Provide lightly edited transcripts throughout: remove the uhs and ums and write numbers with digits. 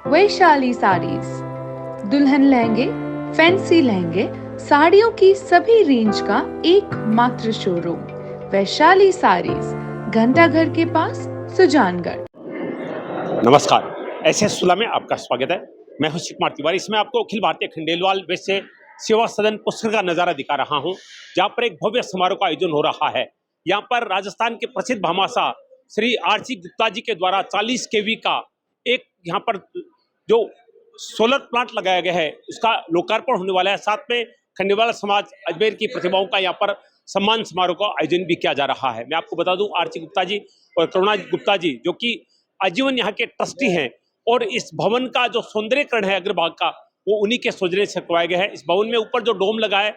वैशाली साड़ीज, दुल्हन लहंगे, फैंसी लहंगे, साड़ियों की सभी रेंज का एकमात्र शोरूम वैशाली साड़ीज, घंटाघर के पास, सुजानगढ़। नमस्कार, एसएस सुला में आपका स्वागत है। मैं हूं शिव कुमार तिवारी। इसमें आपको अखिल भारतीय खंडेलवाल वैश्य सेवा सदन पुष्कर का नज़ारा दिखा रहा हूं, जहां पर एक भव्य समारोह का आयोजन हो रहा है। यहां पर राजस्थान के प्रसिद्ध भामाशाह श्री आरसी गुप्ता जी के द्वारा 40 केवी का एक यहां पर जो सोलर प्लांट लगाया गया है, उसका लोकार्पण होने वाला है। साथ में खंडेलवाल समाज अजमेर की प्रतिभाओं का यहाँ पर सम्मान समारोह का आयोजन भी किया जा रहा है। मैं आपको बता दूं, आरसी गुप्ता जी और करुणा गुप्ता जी जो कि आजीवन यहाँ के ट्रस्टी हैं, और इस भवन का जो सौंदर्यकरण है अग्रभाग का, वो उन्हीं के सौजन्य से करवाया गया है। इस भवन में ऊपर जो डोम लगा है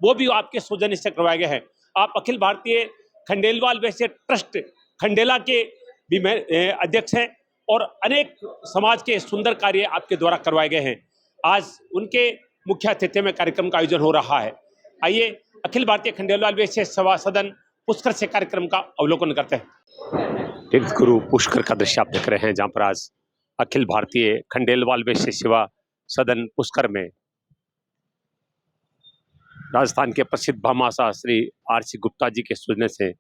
वो भी आपके सौजन्य से करवाया गया है। आप अखिल भारतीय खंडेलवाल वैश्य ट्रस्ट खंडेला के भी अध्यक्ष हैं, और अनेक समाज के सुंदर कार्य आपके द्वारा करवाए गए हैं। आज उनके मुख्य अतिथि में कार्यक्रम का आयोजन हो रहा है। आइए अखिल भारतीय खंडेलवाल वैश्य सेवा सदन पुष्कर से कार्यक्रम का अवलोकन करते हैं। तीर्थ गुरु पुष्कर का दृश्य आप देख रहे हैं, जहां पर आज अखिल भारतीय खंडेलवाल वैश्य सेवा सदन पुष्कर में राजस्थान के प्रसिद्ध भामाशाह श्री आरसी गुप्ता जी के सौजन्य से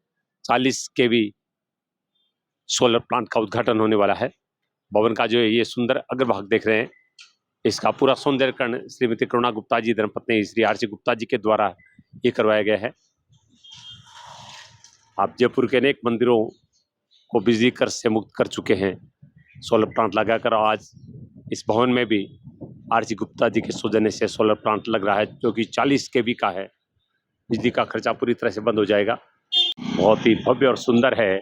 40 केवी सोलर प्लांट का उद्घाटन होने वाला है। भवन का जो ये सुंदर अग्रभाग देख रहे हैं, इसका पूरा सौंदर्यकरण श्रीमती करुणा गुप्ता जी धर्मपत्नी श्री आरसी गुप्ता जी के द्वारा ये करवाया गया है। आप जयपुर के अनेक मंदिरों को बिजली कर से मुक्त कर चुके हैं सोलर प्लांट लगाकर। आज इस भवन में भी आरसी गुप्ता जी के सौजन्य से सोलर प्लांट लग रहा है, जो कि 40 केवी का है। बिजली का खर्चा पूरी तरह से बंद हो जाएगा। बहुत ही भव्य और सुंदर है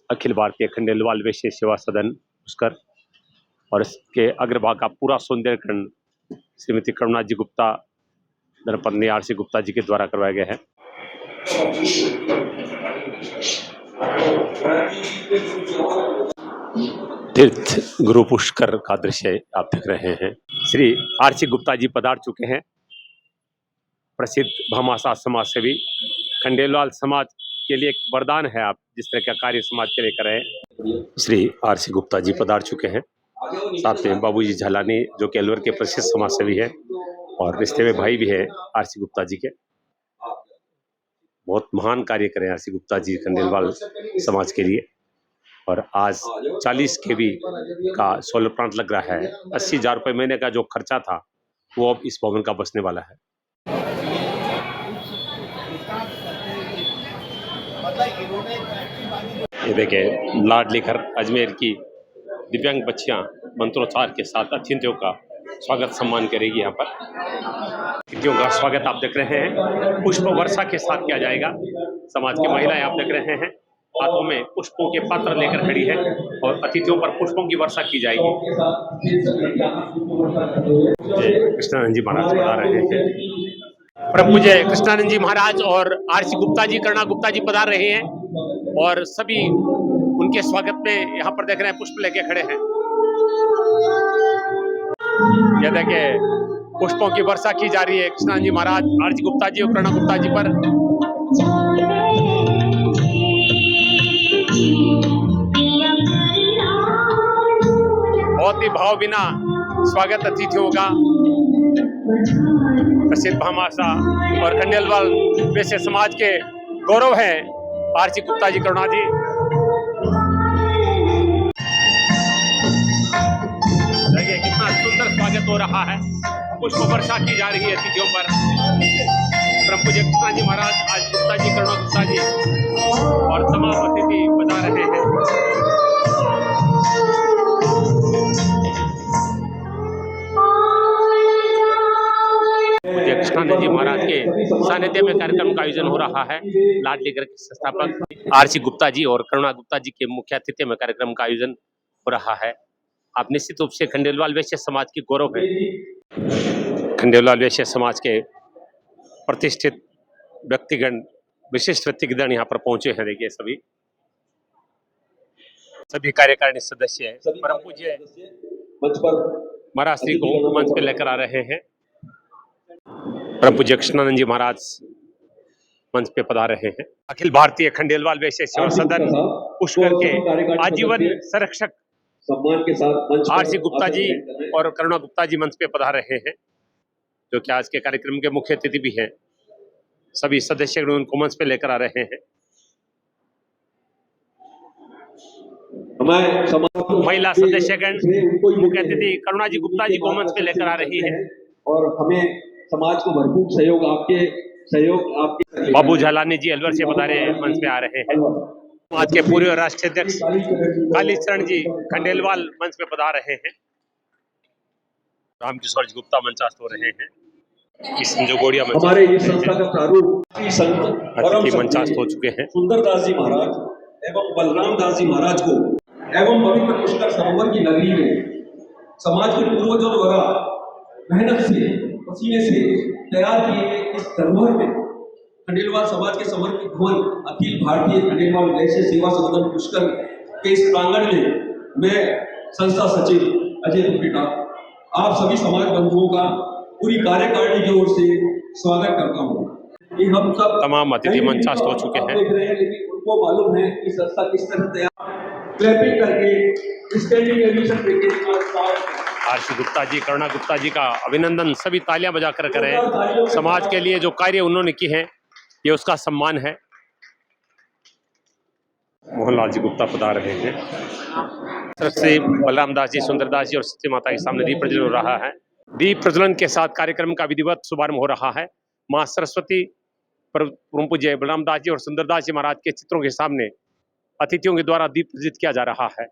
अखिल भारतीय खंडेलवाल वैश्य सेवा सदन पुष्कर, और इसके अग्रभाग का पूरा सौंदर्यकरण श्रीमती करुणा जी गुप्ता धर्मपत्नी आरसी गुप्ता जी के द्वारा करवाया गया है। तीर्थ गुरु पुष्कर का दृश्य आप देख रहे हैं। श्री आरसी गुप्ता जी पधार चुके हैं, प्रसिद्ध भामाशाह समाज सेवी। खंडेलवाल समाज के लिए एक वरदान है, आप जिस तरह का कार्य समाज के लिए कर रहे हैं। श्री आरसी गुप्ता जी पधार चुके हैं, साथ में बाबूजी झालानी जो कि अलवर के प्रसिद्ध समाज सेवी है और रिश्ते में भाई भी है आरसी गुप्ता जी के। बहुत महान कार्य करें आरसी गुप्ता जी खंडेलवाल समाज के लिए। और आज 40 केवी का सोलर प्लांट लग रहा है। 80,000 रुपये महीने का जो खर्चा था वो अब इस भवन का बचने वाला है। ये देखें, लाड लेकर अजमेर की दिव्यांग बच्चियां मंत्रोच्चार के साथ अतिथियों का स्वागत सम्मान करेगी। यहाँ पर अतिथियों का स्वागत आप देख रहे हैं पुष्प वर्षा के साथ किया जाएगा। समाज की महिलाएं आप देख रहे हैं, हाथों में पुष्पों के पात्र लेकर खड़ी है और अतिथियों पर पुष्पों की वर्षा की जाएगी। कृष्णानंद जी महाराज बता रहे हैं, परम पूज्य कृष्णानंद जी महाराज और आरसी गुप्ता जी करुणा गुप्ता जी पधार रहे हैं, और सभी उनके स्वागत में यहाँ पर देख रहे हैं पुष्प लेके खड़े हैं। यह देखिए, पुष्पों की वर्षा की जा रही है कृष्णानंद जी महाराज, आरसी गुप्ता जी और करुणा गुप्ता जी पर। बहुत ही भाव बिना स्वागत अतिथियों का। प्रसिद्ध भामाशाह और खंडेलवाल वैश्य समाज के गौरव है आरसी गुप्ता जी करुणा जी। देखिए कितना सुंदर स्वागत हो रहा है, पुष्प वर्षा की जा रही है अतिथियों पर। परम पूज्य कृष्णा जी महाराज, आज गुप्ता जी करुणा गुप्ता जी और तमाम अतिथि बता रहे हैं। पूज्य कृष्णानंद जी महाराज के सानिध्य में कार्यक्रम का आयोजन हो रहा है। लाडली घर के संस्थापक आरसी गुप्ता जी और करुणा गुप्ता जी के मुख्य अतिथि में कार्यक्रम का आयोजन हो रहा है। आप निश्चित रूप से खंडेलवाल वैश्य समाज की गौरव है। खंडेलवाल वैश्य समाज के प्रतिष्ठित व्यक्तिगण, विशिष्ट व्यक्तिगण यहाँ पर पहुंचे हैं। देखिए सभी कार्यकारिणी सदस्य हैं। परम पूज्य महाराज श्री को मंच पे लेकर आ रहे हैं। परम पूज्य कृष्णानंद जी महाराज मंच पे पधार रहे हैं। अखिल भारतीय खंडेलवाल वैश्य सेवा सदन पुष्कर के आजीवन संरक्षक सम्मान के साथ मंच आरसी गुप्ता जी और करुणा गुप्ता जी मंच पे पधार रहे हैं, जो कि आज के कार्यक्रम के मुख्य अतिथि भी हैं। सभी सदस्यगण उनको मंच पे लेकर आ रहे हैं। महिला सदस्यगण मुख्य अतिथि करुणा जी गुप्ता जी को मंच पे लेकर आ रही है और हमें समाज को भरपूर सहयोग आपके बाबू झालानी जी अलवर से पधारे मंच पे आ रहे हैं। समाज के पूर्व राष्ट्रीय अध्यक्ष कालीचरण जी खंडेलवाल मंच पे पधार रहे हैं। रामकिशोर जी गुप्ता मंचास्त हो रहे हैं। इस जोगोड़िया हमारे इस संस्था का प्रारूप अतिथि मंचास्त हो चुके हैं। सुंदरदास जी महाराज एवं बलराम दास जी महाराज को एवं पवित्र पुष्कर सरोवर की नगरी में समाज के पूर्वजों द्वारा मेहनत से पसीने से तैयार किए गए इस धरोहर में खंडेलवाल समाज के समर्पित भवन अखिल भारतीय खंडेलवाल वैश्य सेवा सदन पुष्कर के इस प्रांगण में मैं संस्था सचिव अजय दुपेटा आप सभी समाज बंधुओं का पूरी कार्यकारिणी की ओर से स्वागत करता हूँ। हम सब तमाम अतिथि मंचास्त हो चुके हैं। देख रहे हैं, लेकिन उनको मालूम है कि संस्था किस तरह तैयार क्लैपिंग करके स्टैंडिंग एडिशन देके आरसी गुप्ता जी करुणा गुप्ता जी का अभिनंदन सभी तालियां बजाकर करें। समाज के लिए जो कार्य उन्होंने किए हैं ये उसका सम्मान है। मोहनलाल जी गुप्ता पधार रहे हैं। तरफ से बलराम दास जी, सुंदरदास जी और सत्य माता के सामने दीप प्रज्वलन हो रहा है। दीप प्रज्वलन के साथ कार्यक्रम का विधिवत शुभारंभ हो रहा है। मां सरस्वती परम पूज्य बलराम दास जी और सुंदरदास जी महाराज के चित्रों के सामने अतिथियों के द्वारा दीप प्रज्वलित किया जा रहा है।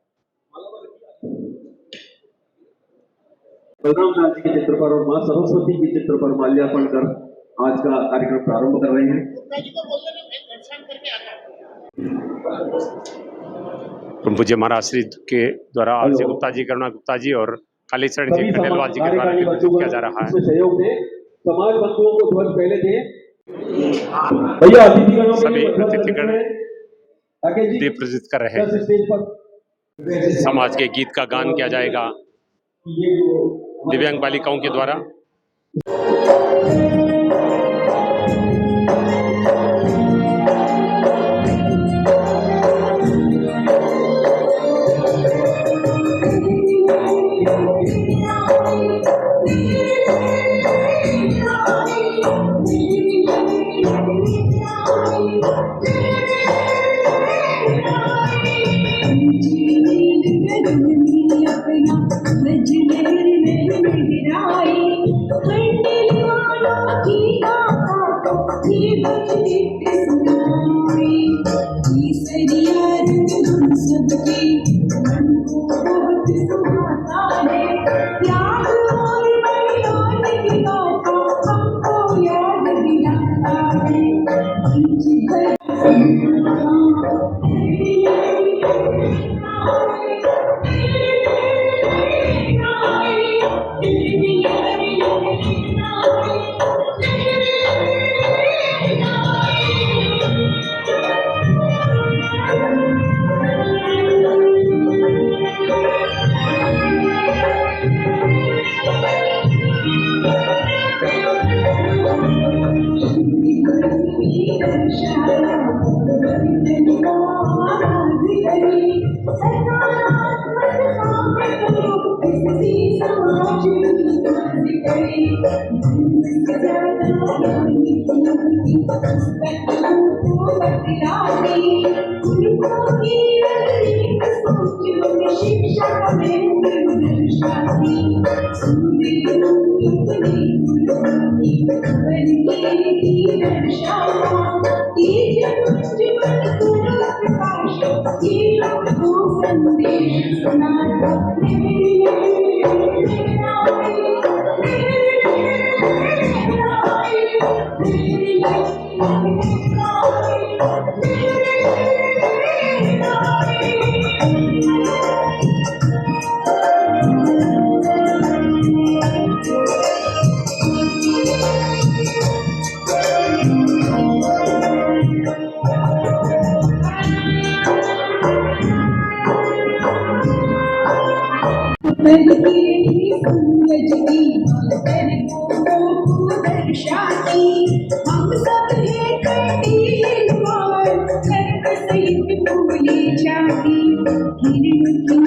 बलराम दास जी के चित्र पर और मां सरस्वती के चित्र पर माल्यार्पण कर आज का कार्यक्रम प्रारंभ कर रहे हैं। परम पूज्य महाराज श्री के द्वारा आरसी गुप्ता जी, करुणा गुप्ता जी और कालीचरण जी खंडेलवाल जी के द्वारा किया जा रहा है। सहयोग में समाज बंधुओं को ध्वज पहले दें। भैया अतिथिगणों सभी अतिथिगण दीप प्रज्वलित कर रहे हैं। समाज के गीत का गान किया जाएगा दिव्यांग बालिकाओं के द्वारा।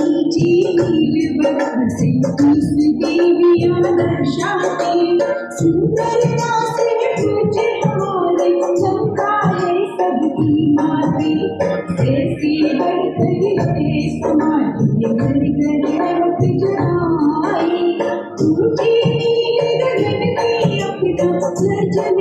नीचे ऊंची नील वर्ण से तीस देवियां दर्शाती सुंदरता से पूजे हमारे चमका है सबकी माटी ऐसी बढ़ती है समाज के घर घर में पिछड़ाई ऊंची नील गगन में अपना सजन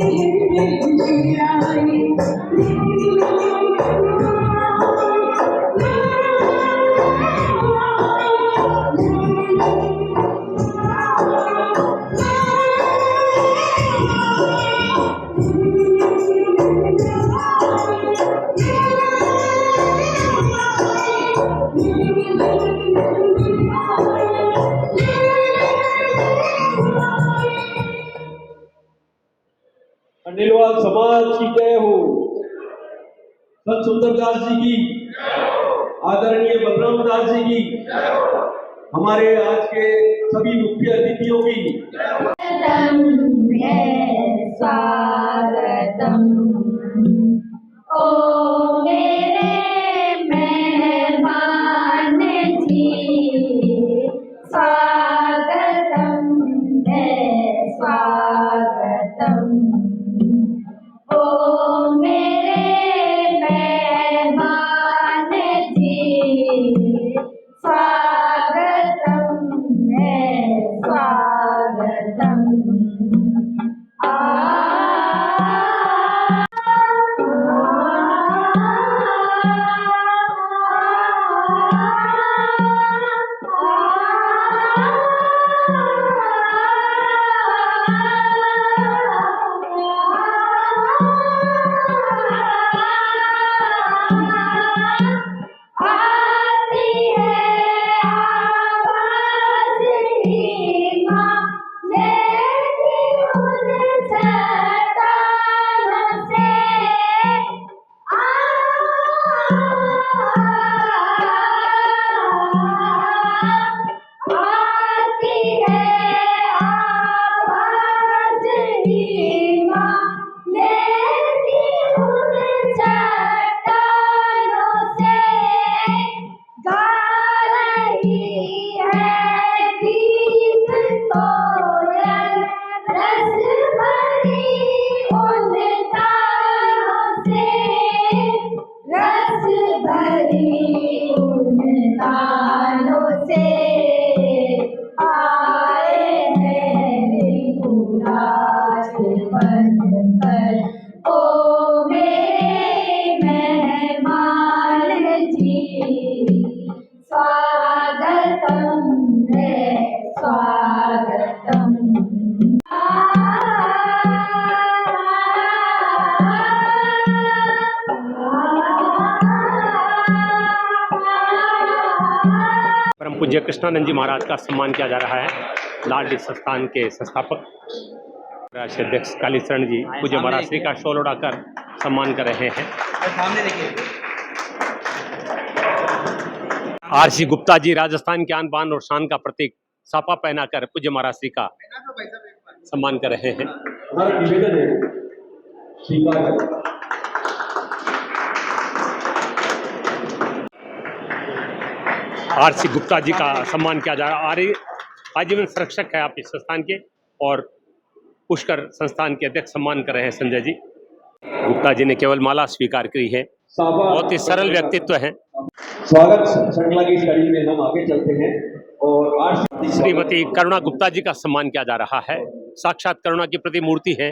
खंडेलवाल समाज की जय हो। संत सुंदरदास जी की, आदरणीय बलराम दास जी की, हमारे आज के सभी मुख्य अतिथियों की स्वागतम ओ मेरे मेहमान जी स्वागतम है स्वागतम ओ मेरे मेहमान जी स्वागतम है स्वागतम परम पूज्य कृष्णानंद जी महाराज का सम्मान किया जा रहा है। लाडली संस्थान के संस्थापक राष्ट्रीय अध्यक्ष कालीचरण जी पूज्य महाराज श्री का शॉल उड़ाकर सम्मान कर रहे हैं। आरसी गुप्ता जी राजस्थान के आन बान और शान का प्रतीक सापा पहनाकर पूज्य महाराज श्री का सम्मान कर रहे हैं। हमारा निवेदन है स्वीकार करें। आरसी गुप्ता जी का सम्मान किया जा रहा है। आजीवन संरक्षक है आप इस संस्थान के और पुष्कर संस्थान के अध्यक्ष सम्मान कर रहे हैं संजय जी। गुप्ता जी ने केवल माला स्वीकार की है, बहुत ही सरल व्यक्तित्व है। स्वागत श्रृंखला की इस कड़ी में हम आगे चलते हैं और आज श्रीमती करुणा गुप्ता जी का सम्मान किया जा रहा है। साक्षात करुणा की प्रतिमूर्ति है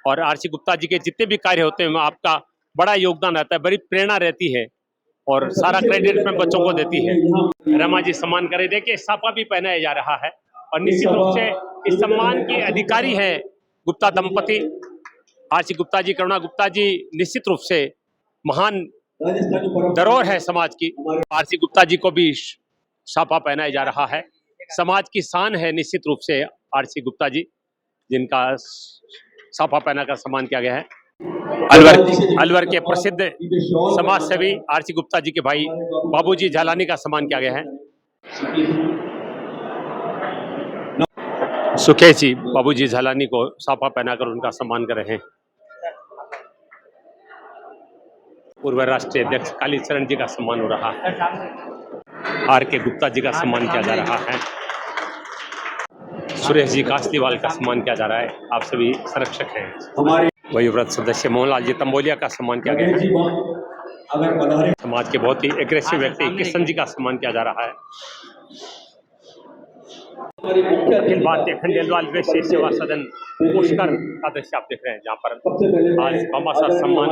और आरसी गुप्ता जी के जितने भी कार्य होते हैं आपका बड़ा योगदान रहता है, बड़ी प्रेरणा रहती है और सारा क्रेडिट में बच्चों को देती है। रमा जी सम्मान करे, देखिए साफा भी पहनाया जा रहा है और निश्चित रूप से इस सम्मान के अधिकारी है गुप्ता दंपति आरसी गुप्ता जी, करुणा गुप्ता जी। निश्चित रूप से महान धरोहर है समाज की। आरसी गुप्ता जी को भी साफा पहनाया जा रहा है, समाज की शान है निश्चित रूप से आरसी गुप्ता जी, जिनका साफा पहनाकर सम्मान किया गया है। अलवर के प्रसिद्ध समाज सेवी आरसी गुप्ता जी के भाई बाबूजी झालानी का सम्मान किया गया है। सुखेश जी बाबूजी झालानी को साफा पहनाकर उनका सम्मान कर रहे हैं। पूर्व राष्ट्रीय अध्यक्ष कालीचरण जी का सम्मान हो रहा है। आर के गुप्ता जी का सम्मान किया जा रहा है, सुरेश जी कासलीवाल का सम्मान किया जा रहा है। आप सभी संरक्षक हैं। हमारे वयोवृद्ध सदस्य मोहनलाल जी तंबोलिया का सम्मान किया गया जी है। अगर पधारे समाज के बहुत ही एग्रेसिव व्यक्ति किशन जी का सम्मान किया जा रहा है। अखिल भारतीय खंडेलवाल वैश्य सेवा सदन पुष्कर का दृश्य आप देख रहे हैं, जहाँ पर आज बम्बासा सम्मान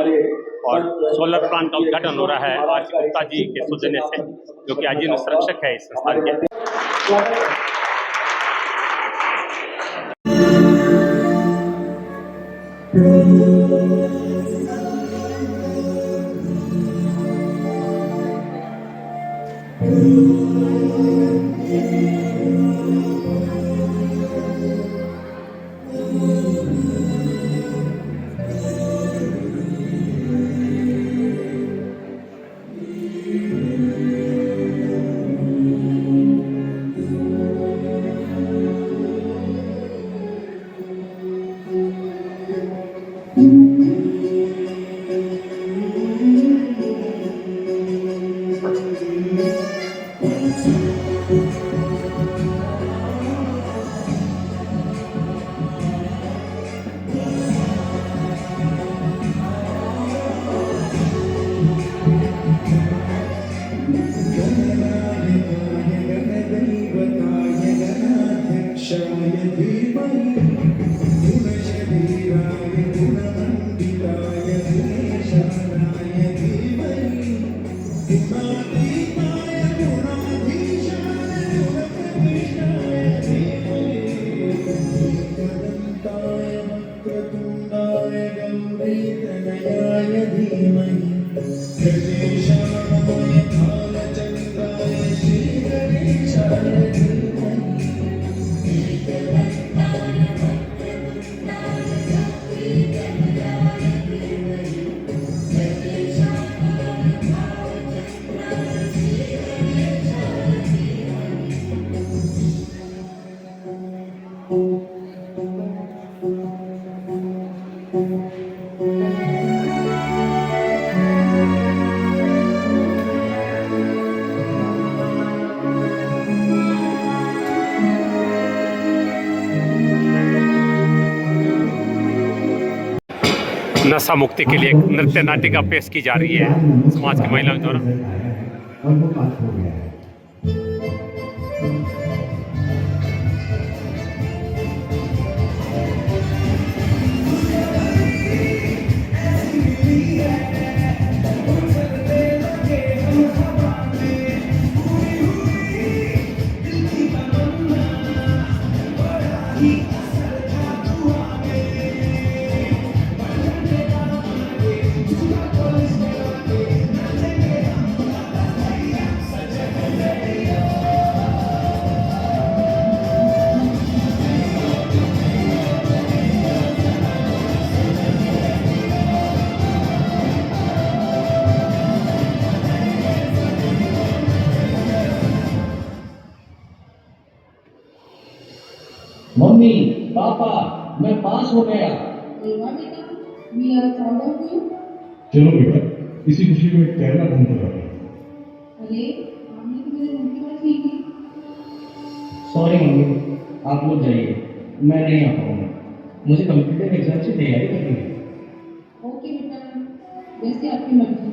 और सोलर प्लांट का उद्घाटन हो रहा है आर के गुप्ता जी के सौजन्य से, जो कि आजीवन संरक्षक है इस संस्थान के। नशा मुक्ति के लिए एक नृत्य नाटिका पेश की जा रही है समाज की महिलाओं द्वारा। और वो बात हो गया है। मम्मी पापा मैं पास हो गया। चलो बेटा, इसी खुशी में केरला घूमने जाते हैं। सॉरी मम्मी, आप लोग जाइए, मैं नहीं आ पाऊंगा। मुझे कंप्यूटर एग्जाम की तैयारी करनी है। ओके बेटा, जैसे आपकी मर्जी।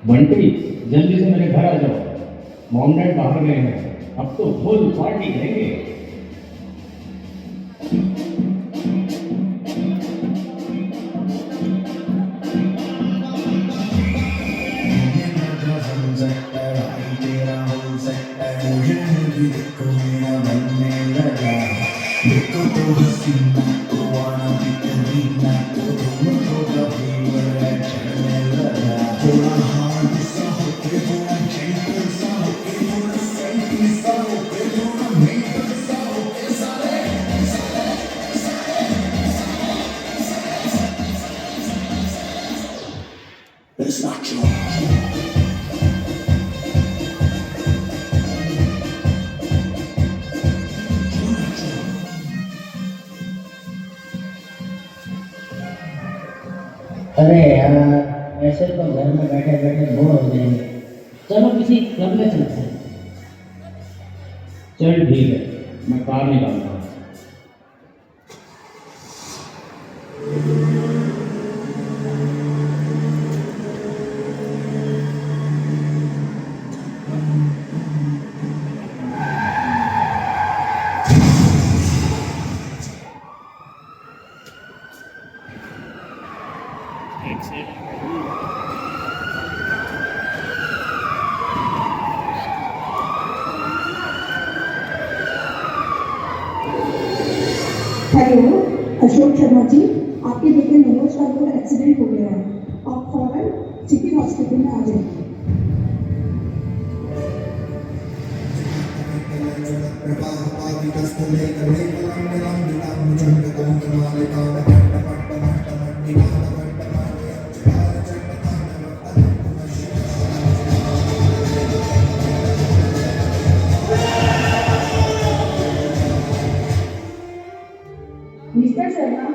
बंटी जल्दी से मेरे घर आ जाओ, मॉम डैड बाहर गए हैं, अब तो फुल पार्टी करेंगे। It's not true. अरे यार, ऐसे तो घर में बैठे बैठे बोर हो जाएंगे। चलो किसी क्लब में चलते हैं। चल ठीक है, मैं कार निकालता हूँ। हेलो, अशोक शर्मा जी, आपके बेटे मनोज का को एक्सीडेंट हो गया है। आप फौरन सिटी हॉस्पिटल में आ जाइए। मिस्टर शर्मा,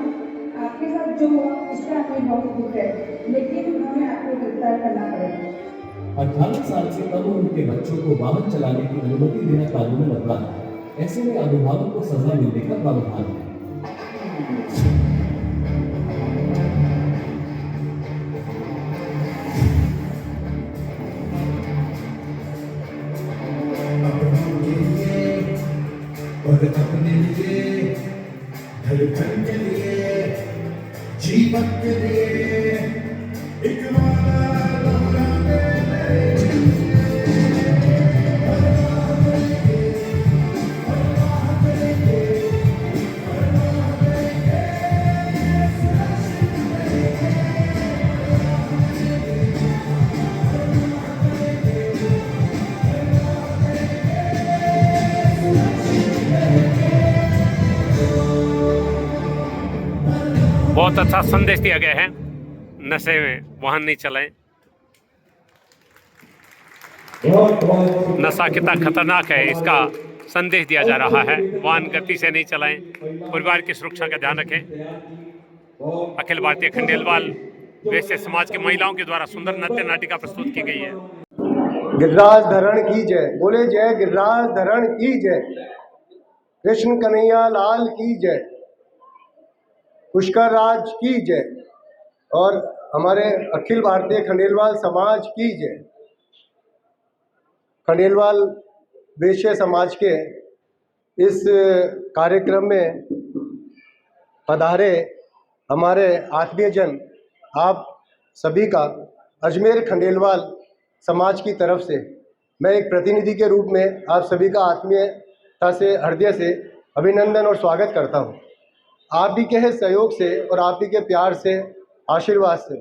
आपके साथ जो हुआ इसका हमें बहुत दुख है, लेकिन हमें आपको गिरफ्तार करना पड़ेगा। 18 साल से कम उम्र के बच्चों को वाहन चलाने की अनुमति देना कानून में अपराध है। ऐसे में अभिभावक को सजा मिलने का प्रावधान है। और अपने लिए, धड़कन के लिए, जीवन के लिए एक वादा दोहराते बहुत अच्छा संदेश दिया गया है, नशे में वाहन नहीं चलाएं। नशा कितना खतरनाक है इसका संदेश दिया जा रहा है। वाहन गति से नहीं चलाएं, परिवार की सुरक्षा का ध्यान रखें। अखिल भारतीय खंडेलवाल वैश्य समाज की महिलाओं के द्वारा सुंदर नृत्य नाटिका प्रस्तुत की गई है। गिरिराज धरण की जय, बोले जय गिरिराज धरण की जय, कृष्ण कन्हैया लाल की जय, पुष्कर राज की जय और हमारे अखिल भारतीय खंडेलवाल समाज की जय। खंडेलवाल वैश्य समाज के इस कार्यक्रम में पधारे हमारे आत्मीयजन, आप सभी का अजमेर खंडेलवाल समाज की तरफ से मैं एक प्रतिनिधि के रूप में आप सभी का आत्मीयता से हृदय से अभिनंदन और स्वागत करता हूं। आप ही के सहयोग से और आप ही के प्यार से, आशीर्वाद से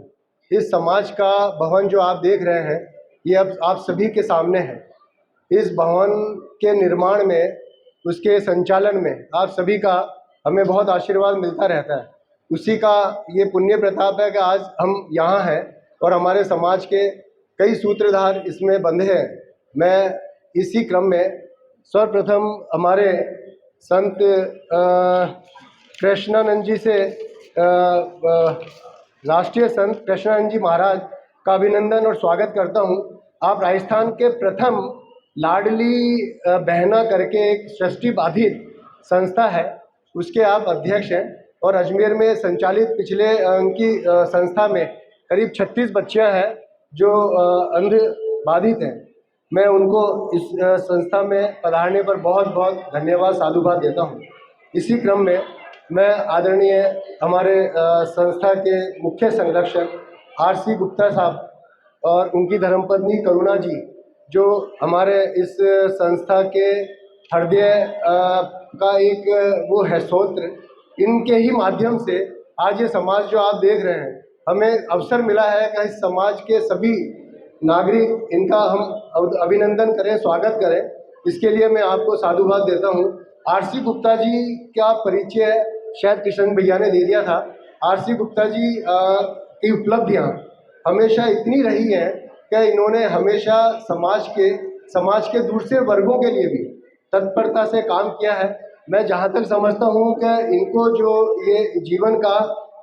इस समाज का भवन जो आप देख रहे हैं ये अब आप सभी के सामने है। इस भवन के निर्माण में, उसके संचालन में आप सभी का हमें बहुत आशीर्वाद मिलता रहता है। उसी का ये पुण्य प्रताप है कि आज हम यहाँ हैं और हमारे समाज के कई सूत्रधार इसमें बंधे हैं। मैं इसी क्रम में सर्वप्रथम हमारे संत कृष्णानंद जी से, राष्ट्रीय संत कृष्णानंद जी महाराज का अभिनंदन और स्वागत करता हूं। आप राजस्थान के प्रथम लाडली बहना करके एक सृष्टि बाधित संस्था है, उसके आप अध्यक्ष हैं और अजमेर में संचालित पिछले उनकी संस्था में करीब 36 बच्चियां हैं जो अंध बाधित हैं। मैं उनको इस संस्था में पधारने पर बहुत बहुत धन्यवाद, साधुवाद देता हूं। इसी क्रम में मैं आदरणीय हमारे संस्था के मुख्य संरक्षक आर.सी. गुप्ता साहब और उनकी धर्मपत्नी करुणा जी, जो हमारे इस संस्था के हृदय का एक वो है स्रोत्र, इनके ही माध्यम से आज ये समाज जो आप देख रहे हैं, हमें अवसर मिला है कि इस समाज के सभी नागरिक इनका हम अभिनंदन करें, स्वागत करें। इसके लिए मैं आपको साधुवाद देता हूँ। आर.सी. गुप्ता जी का परिचय शायद किशन भैया ने दे दिया था। आर.सी. गुप्ता जी की उपलब्धियाँ हमेशा इतनी रही हैं कि इन्होंने हमेशा समाज के दूसरे वर्गों के लिए भी तत्परता से काम किया है। मैं जहाँ तक समझता हूँ कि इनको जो ये जीवन का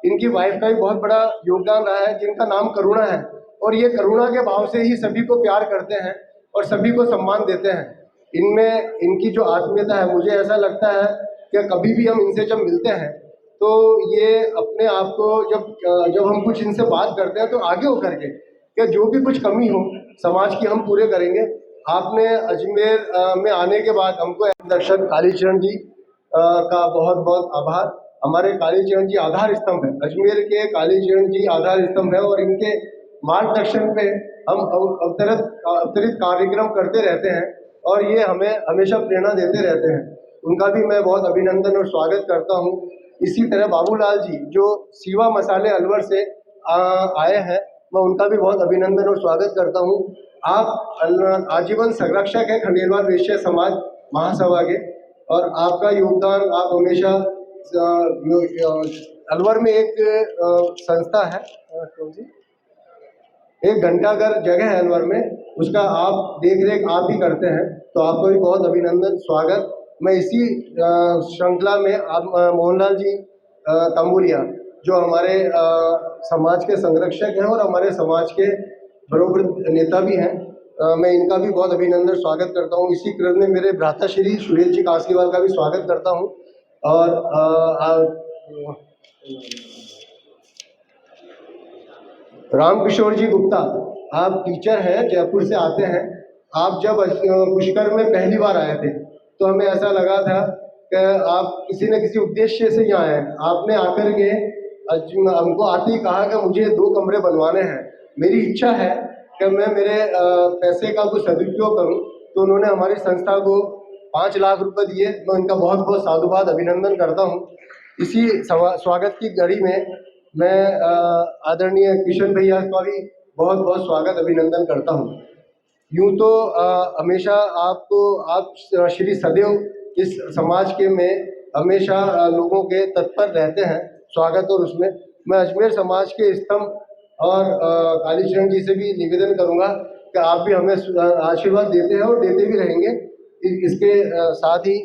इनकी वाइफ का भी बहुत बड़ा योगदान रहा है, जिनका नाम करुणा है। और ये करुणा के भाव से ही सभी को प्यार करते हैं और सभी को सम्मान देते हैं। इनमें इनकी जो आत्मीयता है, मुझे ऐसा लगता है कि कभी भी हम इनसे जब मिलते हैं तो ये अपने आप को जब हम कुछ इनसे बात करते हैं तो आगे होकर के कि जो भी कुछ कमी हो समाज की हम पूरे करेंगे। आपने अजमेर में आने के बाद हमको दर्शन कालीचरण जी का बहुत बहुत आभार। हमारे कालीचरण जी आधार स्तंभ है, अजमेर के कालीचरण जी आधार स्तंभ है और इनके मार्गदर्शन पे हम अवतरित कार्यक्रम करते रहते हैं और ये हमें हमेशा प्रेरणा देते रहते हैं। उनका भी मैं बहुत अभिनंदन और स्वागत करता हूँ। इसी तरह बाबूलाल जी जो सीवा मसाले अलवर से आए हैं, मैं उनका भी बहुत अभिनंदन और स्वागत करता हूँ। आप आजीवन संरक्षक हैं खंडेलवाल वैश्य समाज महासभा के और आपका योगदान आप हमेशा अलवर में एक संस्था है, एक घंटाघर जगह है अलवर में, उसका आप देख रेख आप ही करते हैं, तो आपको भी बहुत अभिनंदन स्वागत। मैं इसी श्रृंखला में आप मोहनलाल जी तंबुलिया जो हमारे समाज के संरक्षक हैं और हमारे समाज के बरोबर नेता भी हैं, मैं इनका भी बहुत अभिनंदन स्वागत करता हूं। इसी क्रम में मेरे भ्राता श्री सुरेश जी कासलीवाल का भी स्वागत करता हूं। और रामकिशोर जी गुप्ता, आप टीचर हैं, जयपुर से आते हैं। आप जब पुष्कर में पहली बार आए थे तो हमें ऐसा लगा था कि आप किसी न किसी उद्देश्य से यहाँ आए हैं। आपने आकर के हमको आते ही कहा कि मुझे 2 कमरे बनवाने हैं, मेरी इच्छा है कि मैं मेरे पैसे का कुछ सदुपयोग करूं। तो उन्होंने हमारी संस्था को 5 लाख रुपए दिए। मैं उनका बहुत बहुत साधुवाद अभिनंदन करता हूं। इसी स्वागत की कड़ी में मैं आदरणीय किशन भैया का भी बहुत बहुत स्वागत अभिनंदन करता हूं। यूं तो हमेशा आप श्री सदैव इस समाज के में हमेशा लोगों के तत्पर रहते हैं स्वागत। और उसमें मैं अजमेर समाज के स्तंभ और कालीचरण जी से भी निवेदन करूंगा कि आप भी हमें आशीर्वाद देते हैं और देते भी रहेंगे। इसके साथ ही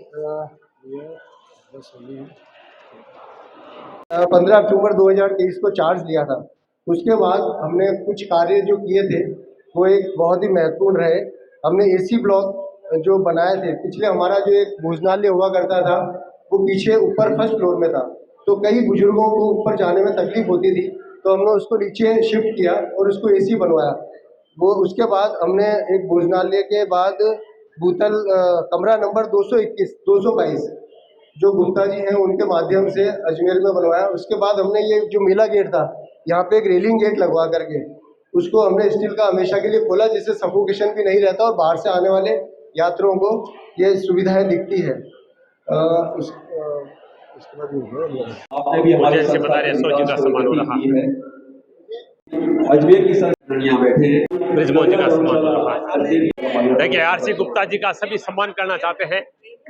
15 अक्टूबर 2023 को चार्ज लिया था। उसके बाद हमने कुछ कार्य जो किए थे वो एक बहुत ही महत्वपूर्ण रहे। हमने एसी ब्लॉक जो बनाए थे, पिछले हमारा जो एक भोजनालय हुआ करता था वो पीछे ऊपर फर्स्ट फ्लोर में था, तो कई बुजुर्गों को ऊपर जाने में तकलीफ होती थी, तो हमने उसको नीचे शिफ्ट किया और उसको एसी बनवाया। वो उसके बाद हमने एक भोजनालय के बाद भूतल कमरा नंबर 222 जो गुप्ता जी हैं उनके माध्यम से अजमेर में बनवाया। उसके बाद हमने ये जो मेला गेट था यहाँ पे एक रेलिंग गेट लगवा करके उसको हमने स्टील का हमेशा के लिए खोला, जिससे सफोकेशन भी नहीं रहता और बाहर से आने वाले यात्रियों को ये सुविधाएं दिखती है। उसके बाद आपने भी हमारे से बता रहे सोची का सम्मान हो रहा है, अजमेर की संस्कृतियां बैठे हैं, ब्रिजमोहन जी का सम्मान हो रहा है। देखिए आरसी गुप्ता जी का सभी सम्मान करना चाहते हैं।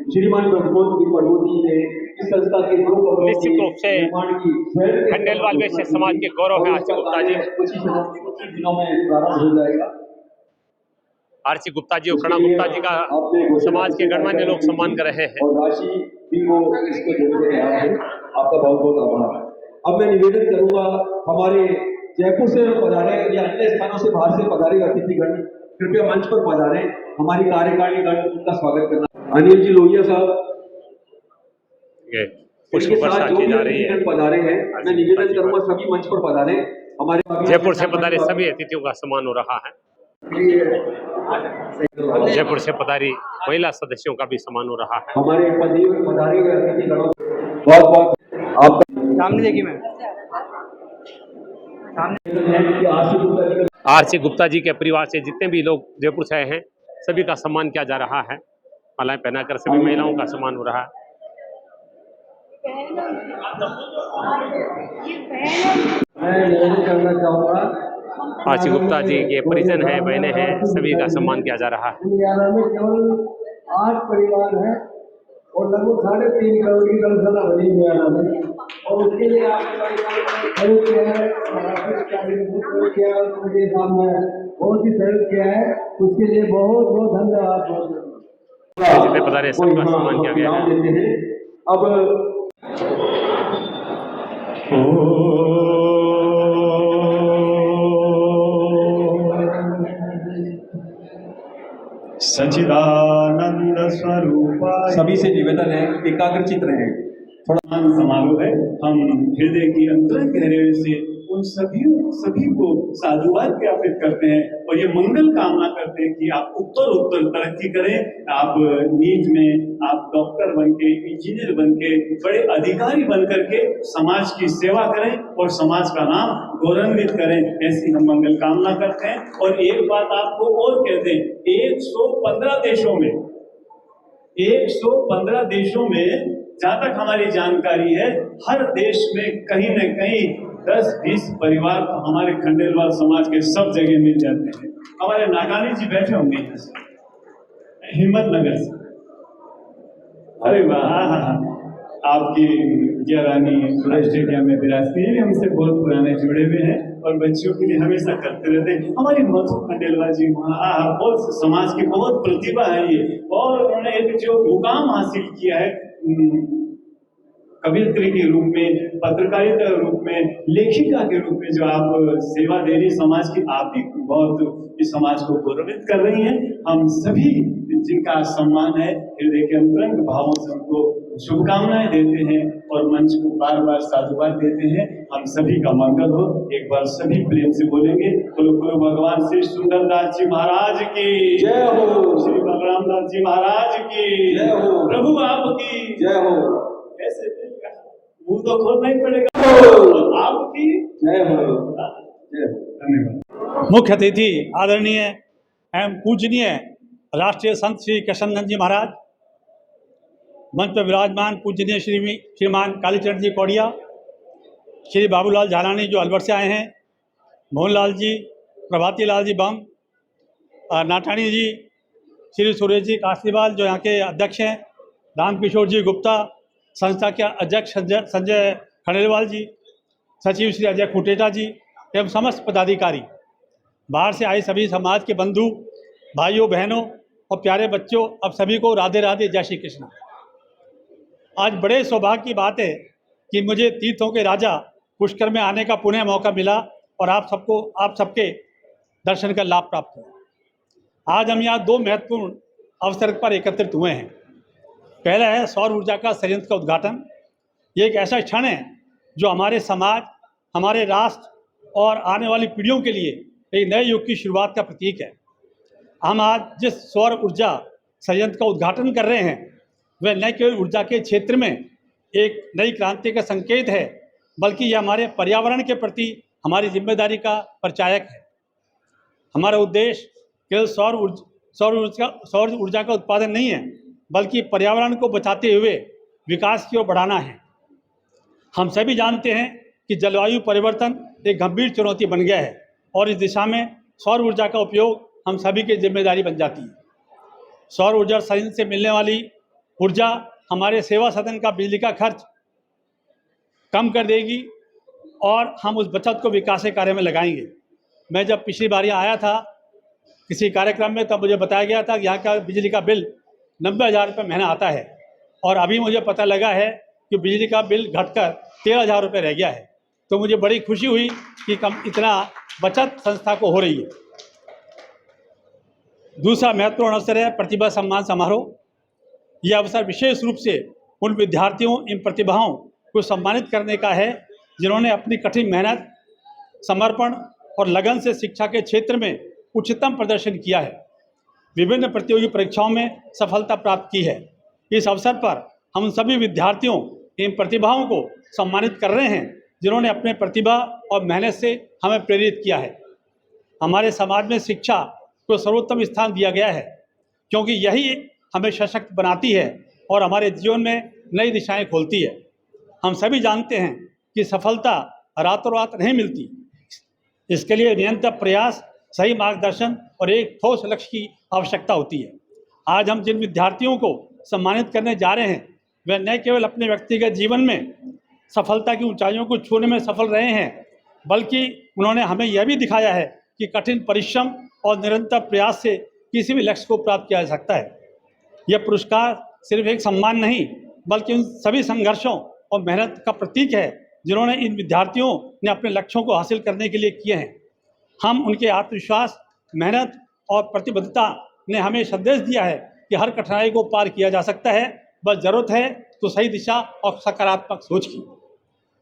श्रीमान ब्रह्मोत्तम जी ने इस संस्था के 2 कमरों निश्चित रूप से खंडेलवाल वैश्य समाज के गौरव है आरसी गुप्ता जी। कुछ ही दिनों में प्रारंभ हो जाएगा। आरसी गुप्ता जी और प्रणा गुप्ता जी का समाज के गणमान्य लोग सम्मान कर रहे हैं और राशि भी वो इसको देने के आए हैं। आपका बहुत बहुत आभार। अब मैं निवेदन करूंगा हमारे जयपुर से पधारे या अन्य स्थानों से बाहर से पधारे अतिथिगण कृपया मंच पर पधारे। हमारी कार्यकारिणी गण उनका स्वागत करना। अनिल जी लोहिया साहब पुष्प वर्षा की जा रही है। पधारे हैं, मैं निवेदन करूंगा सभी मंच पर पधारे। हमारे जयपुर से पधारे सभी अतिथियों का सम्मान हो रहा है। जयपुर से पधारी महिला सदस्यों का भी सम्मान हो रहा है। हमारे पधारे हुए अतिथिगणों बहुत बहुत आपका सामने देखिए मैं आरसी गुप्ता जी के परिवार से जितने भी लोग जयपुर से आए हैं सभी का सम्मान किया जा रहा है। मालाएं पहनाकर सभी महिलाओं का सम्मान हो रहा है। मैं निवेदन करना चाहूँगा, आरसी गुप्ता जी के परिजन हैं, बहनें हैं, सभी का सम्मान किया जा रहा है। मियाना में केवल 8 परिवार हैं और लगभग 3.5 करोड़ की जनसंख्या बनी मियाना में, और उसके लिए सहयोग किया है, उनके सामने बहुत ही सहयोग किया है, उसके लिए बहुत बहुत धन्यवाद। जितने पधारे सबका सम्मान किया गया है। अब सच्चिदानंद स्वरूपाय। सभी से निवेदन है, एकाग्रचित रहें। थोड़ा समारोह है, हम हृदय की अंतरंग गहराई से उन सभी को साधुवाद ज्ञापित करते हैं और ये मंगल कामना करते हैं कि आप उत्तर तरक्की करें, आप नीट में आप डॉक्टर बन के, इंजीनियर बन के, बड़े अधिकारी बन करके समाज की सेवा करें और समाज का नाम गौरवान्वित करें, ऐसी हम मंगल कामना करते हैं। और एक बात आपको और कहते हैं, 115 देशों में जहाँ तक हमारी जानकारी है, हर देश में कहीं न कहीं 10-20 परिवार तो हमारे खंडेलवाल समाज के सब जगह मिल जाते हैं। हमारे नागानी जी बैठे होंगे यहाँ से, हिम्मतनगर से। अरे वाह, आपकी विजया रानी सुरेश स्टेडियम में विराजती है, हमसे बहुत पुराने जुड़े हुए हैं और बच्चियों के लिए हमेशा करते रहते हैं। हमारी मधु खंडेलवाल जी बहुत समाज की बहुत प्रतिभा है ये, और उन्होंने एक जो मुकाम हासिल किया है कवियत्री के रूप में, पत्रकारिता के रूप में, लेखिका के रूप में जो आप सेवा दे रही समाज की, आप भी बहुत इस समाज को गौरवित कर रही हैं। हम सभी जिनका सम्मान है, हृदय के अंतरंग भावों से उनको शुभकामनाएं देते हैं और मंच को बार बार साधुवाद देते हैं। हम सभी का मंगल हो। एक बार सभी प्रेम से बोलेंगे, गुरु भगवान श्री सुंदरदास जी महाराज की जय हो, श्री बलराम दास जी महाराज की जय हो, प्रभु आपकी जय हो। ऐसे मुंह तो खोलना ही पड़ेगा, आपकी जय हो, जय हो। धन्यवाद। मुख्य अतिथि आदरणीय एवं पूजनीय राष्ट्रीय संत श्री कृष्णनंद जी महाराज, मंच पर विराजमान पूजनीय श्रीमान कालीचरण जी कौड़िया, श्री बाबूलाल झालानी जो अलवर से आए हैं, मोहनलाल जी, प्रभाती लाल जी बम, नाठानी जी, श्री सुरेश जी कासलीवाल जो यहाँ के अध्यक्ष हैं, रामकिशोर जी गुप्ता, संस्था के अध्यक्ष संजय खंडेलवाल जी, सचिव श्री अजय खुटेचा जी एवं समस्त पदाधिकारी, बाहर से आए सभी समाज के बंधु भाइयों बहनों और प्यारे बच्चों, अब सभी को राधे राधे, जय श्री कृष्ण। आज बड़े सौभाग्य की बात है कि मुझे तीर्थों के राजा पुष्कर में आने का पुनः मौका मिला और आप सबके दर्शन का लाभ प्राप्त हुआ। आज हम यहाँ दो महत्वपूर्ण अवसर पर एकत्रित हुए हैं। पहला है सौर ऊर्जा का संयंत्र का उद्घाटन। ये एक ऐसा क्षण है जो हमारे समाज, हमारे राष्ट्र और आने वाली पीढ़ियों के लिए एक नए युग की शुरुआत का प्रतीक है। हम आज जिस सौर ऊर्जा संयंत्र का उद्घाटन कर रहे हैं, वह न केवल ऊर्जा के क्षेत्र में एक नई क्रांति का संकेत है, बल्कि यह हमारे पर्यावरण के प्रति हमारी जिम्मेदारी का परिचायक है। हमारा उद्देश्य केवल सौर ऊर्जा का उत्पादन नहीं है, बल्कि पर्यावरण को बचाते हुए विकास की ओर बढ़ाना है। हम सभी जानते हैं कि जलवायु परिवर्तन एक गंभीर चुनौती बन गया है और इस दिशा में सौर ऊर्जा का उपयोग हम सभी की जिम्मेदारी बन जाती है। सौर ऊर्जा संयंत्र से मिलने वाली ऊर्जा हमारे सेवा सदन का बिजली का खर्च कम कर देगी और हम उस बचत को विकास के कार्य में लगाएंगे। मैं जब पिछली बार यहाँ आया था किसी कार्यक्रम में, तब मुझे बताया गया था कि यहाँ का बिजली का बिल 90,000 रुपये महीना आता है और अभी मुझे पता लगा है कि बिजली का बिल घटकर 13,000 रुपये रह गया है। तो मुझे बड़ी खुशी हुई कि इतना बचत संस्था को हो रही है। दूसरा महत्वपूर्ण अवसर है प्रतिभा सम्मान समारोह। यह अवसर विशेष रूप से उन विद्यार्थियों, इन प्रतिभाओं को सम्मानित करने का है जिन्होंने अपनी कठिन मेहनत, समर्पण और लगन से शिक्षा के क्षेत्र में उच्चतम प्रदर्शन किया है, विभिन्न प्रतियोगी परीक्षाओं में सफलता प्राप्त की है। इस अवसर पर हम सभी विद्यार्थियों, इन प्रतिभाओं को सम्मानित कर रहे हैं जिन्होंने अपने प्रतिभा और मेहनत से हमें प्रेरित किया है। हमारे समाज में शिक्षा को सर्वोत्तम स्थान दिया गया है, क्योंकि यही हमें सशक्त बनाती है और हमारे जीवन में नई दिशाएं खोलती है। हम सभी जानते हैं कि सफलता रातों रात नहीं मिलती। इसके लिए निरंतर प्रयास, सही मार्गदर्शन और एक ठोस लक्ष्य की आवश्यकता होती है। आज हम जिन विद्यार्थियों को सम्मानित करने जा रहे हैं, वे न केवल अपने व्यक्तिगत जीवन में सफलता की ऊंचाइयों को छूने में सफल रहे हैं, बल्कि उन्होंने हमें यह भी दिखाया है कि कठिन परिश्रम और निरंतर प्रयास से किसी भी लक्ष्य को प्राप्त किया जा सकता है। यह पुरस्कार सिर्फ एक सम्मान नहीं, बल्कि उन सभी संघर्षों और मेहनत का प्रतीक है जिन्होंने इन विद्यार्थियों ने अपने लक्ष्यों को हासिल करने के लिए किए हैं। हम उनके आत्मविश्वास, मेहनत और प्रतिबद्धता ने हमें संदेश दिया है कि हर कठिनाई को पार किया जा सकता है, बस ज़रूरत है तो सही दिशा और सकारात्मक सोच की।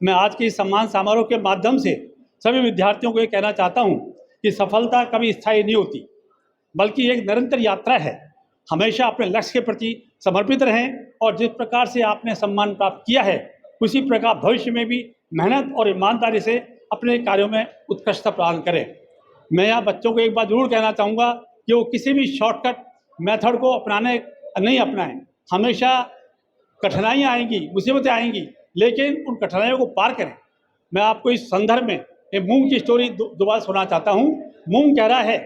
मैं आज के इस सम्मान समारोह के माध्यम से सभी विद्यार्थियों को ये कहना चाहता हूँ कि सफलता कभी स्थायी नहीं होती, बल्कि एक निरंतर यात्रा है। हमेशा अपने लक्ष्य के प्रति समर्पित रहें और जिस प्रकार से आपने सम्मान प्राप्त किया है उसी प्रकार भविष्य में भी मेहनत और ईमानदारी से अपने कार्यों में उत्कृष्टता प्रदान करें। मैं यहाँ बच्चों को एक बात जरूर कहना चाहूँगा कि वो किसी भी शॉर्टकट मेथड को नहीं अपनाएं। हमेशा कठिनाइयाँ आएंगी, मुसीबतें आएंगी, लेकिन उन कठिनाइयों को पार करें। मैं आपको इस संदर्भ में एक मूंग की स्टोरी दोबारा सुनाना चाहता हूँ। मूंग कह रहा है,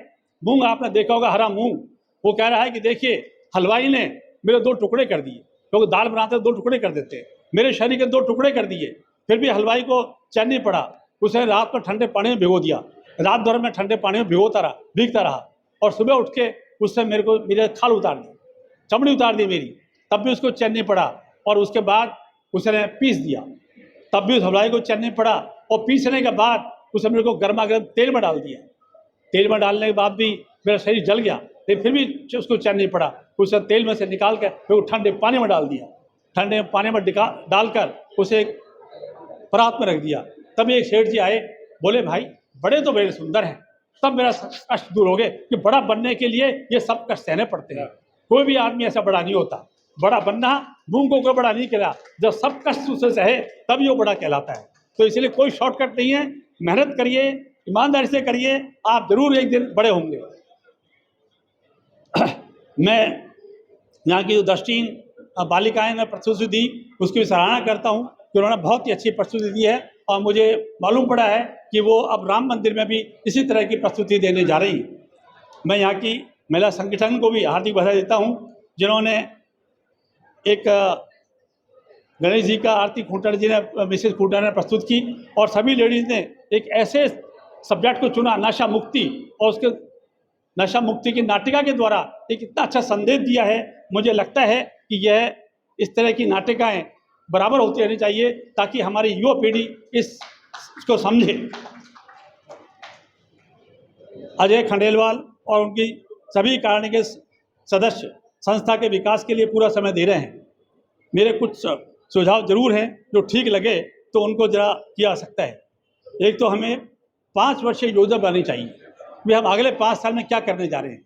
मूंग आपने देखा होगा, हरा मूंग, वो कह रहा है कि देखिए हलवाई ने मेरे 2 टुकड़े कर दिए, क्योंकि दाल बनाते 2 टुकड़े कर देते हैं, मेरे शरीर के 2 टुकड़े कर दिए, फिर भी हलवाई को चैन नहीं पड़ा। उसे रात को ठंडे पानी में भिगो दिया, रात भर में ठंडे पानी में भीगता रहा और सुबह उठ के उससे मेरे खाल उतार दी, चमड़ी उतार दी मेरी, तब भी उसको चैन नहीं पड़ा। और उसके बाद उसने पीस दिया, तब भी उस हलवाई को चैन नहीं पड़ा। और पीसने के बाद उसने मेरे को गर्मा गर्म तेल में डाल दिया, तेल में डालने के बाद भी मेरा शरीर जल गया, लेकिन फिर भी उसको चैन नहीं पड़ा। उसे तेल में से निकाल कर फिर ठंडे पानी में डाल दिया, ठंडे पानी में डालकर उसे परात में रख दिया। तब एक सेठ जी आए, बोले भाई बड़े तो बड़े सुंदर हैं, तब मेरा कष्ट दूर हो गए कि बड़ा बनने के लिए ये सब कष्ट सहने पड़ते हैं। कोई भी आदमी ऐसा बड़ा नहीं होता, बड़ा बनना मूंग को कोई बड़ा नहीं कहला, जब सब कष्ट उसे सहे तभी वो बड़ा कहलाता है। तो इसलिए कोई शॉर्टकट नहीं है, मेहनत करिए, ईमानदारी से करिए, आप जरूर एक दिन बड़े होंगे। मैं यहाँ की जो दृष्टिहीन बालिकाएं ने प्रस्तुति दी उसकी भी सराहना करता हूँ कि उन्होंने बहुत ही अच्छी प्रस्तुति दी है, और मुझे मालूम पड़ा है कि वो अब राम मंदिर में भी इसी तरह की प्रस्तुति देने जा रही हैं। मैं यहाँ की महिला संगठन को भी हार्दिक बधाई देता हूँ, जिन्होंने एक गणेश जी का आरती खूंटन जी ने, मिसेस खूंटन ने प्रस्तुत की, और सभी लेडीज़ ने एक ऐसे सब्जेक्ट को चुना, नशा मुक्ति, और उसके नशा मुक्ति की नाटिका के द्वारा एक इतना अच्छा संदेश दिया है। मुझे लगता है कि यह इस तरह की नाटिकाएं बराबर होती रहनी चाहिए ताकि हमारी युवा पीढ़ी इसको समझे। अजय खंडेलवाल और उनकी सभी कार्य के सदस्य संस्था के विकास के लिए पूरा समय दे रहे हैं। मेरे कुछ सुझाव जरूर हैं, जो ठीक लगे तो उनको जरा किया जा सकता है। एक तो हमें 5 वर्षीय योजना बनानी चाहिए कि हम अगले 5 साल में क्या करने जा रहे हैं।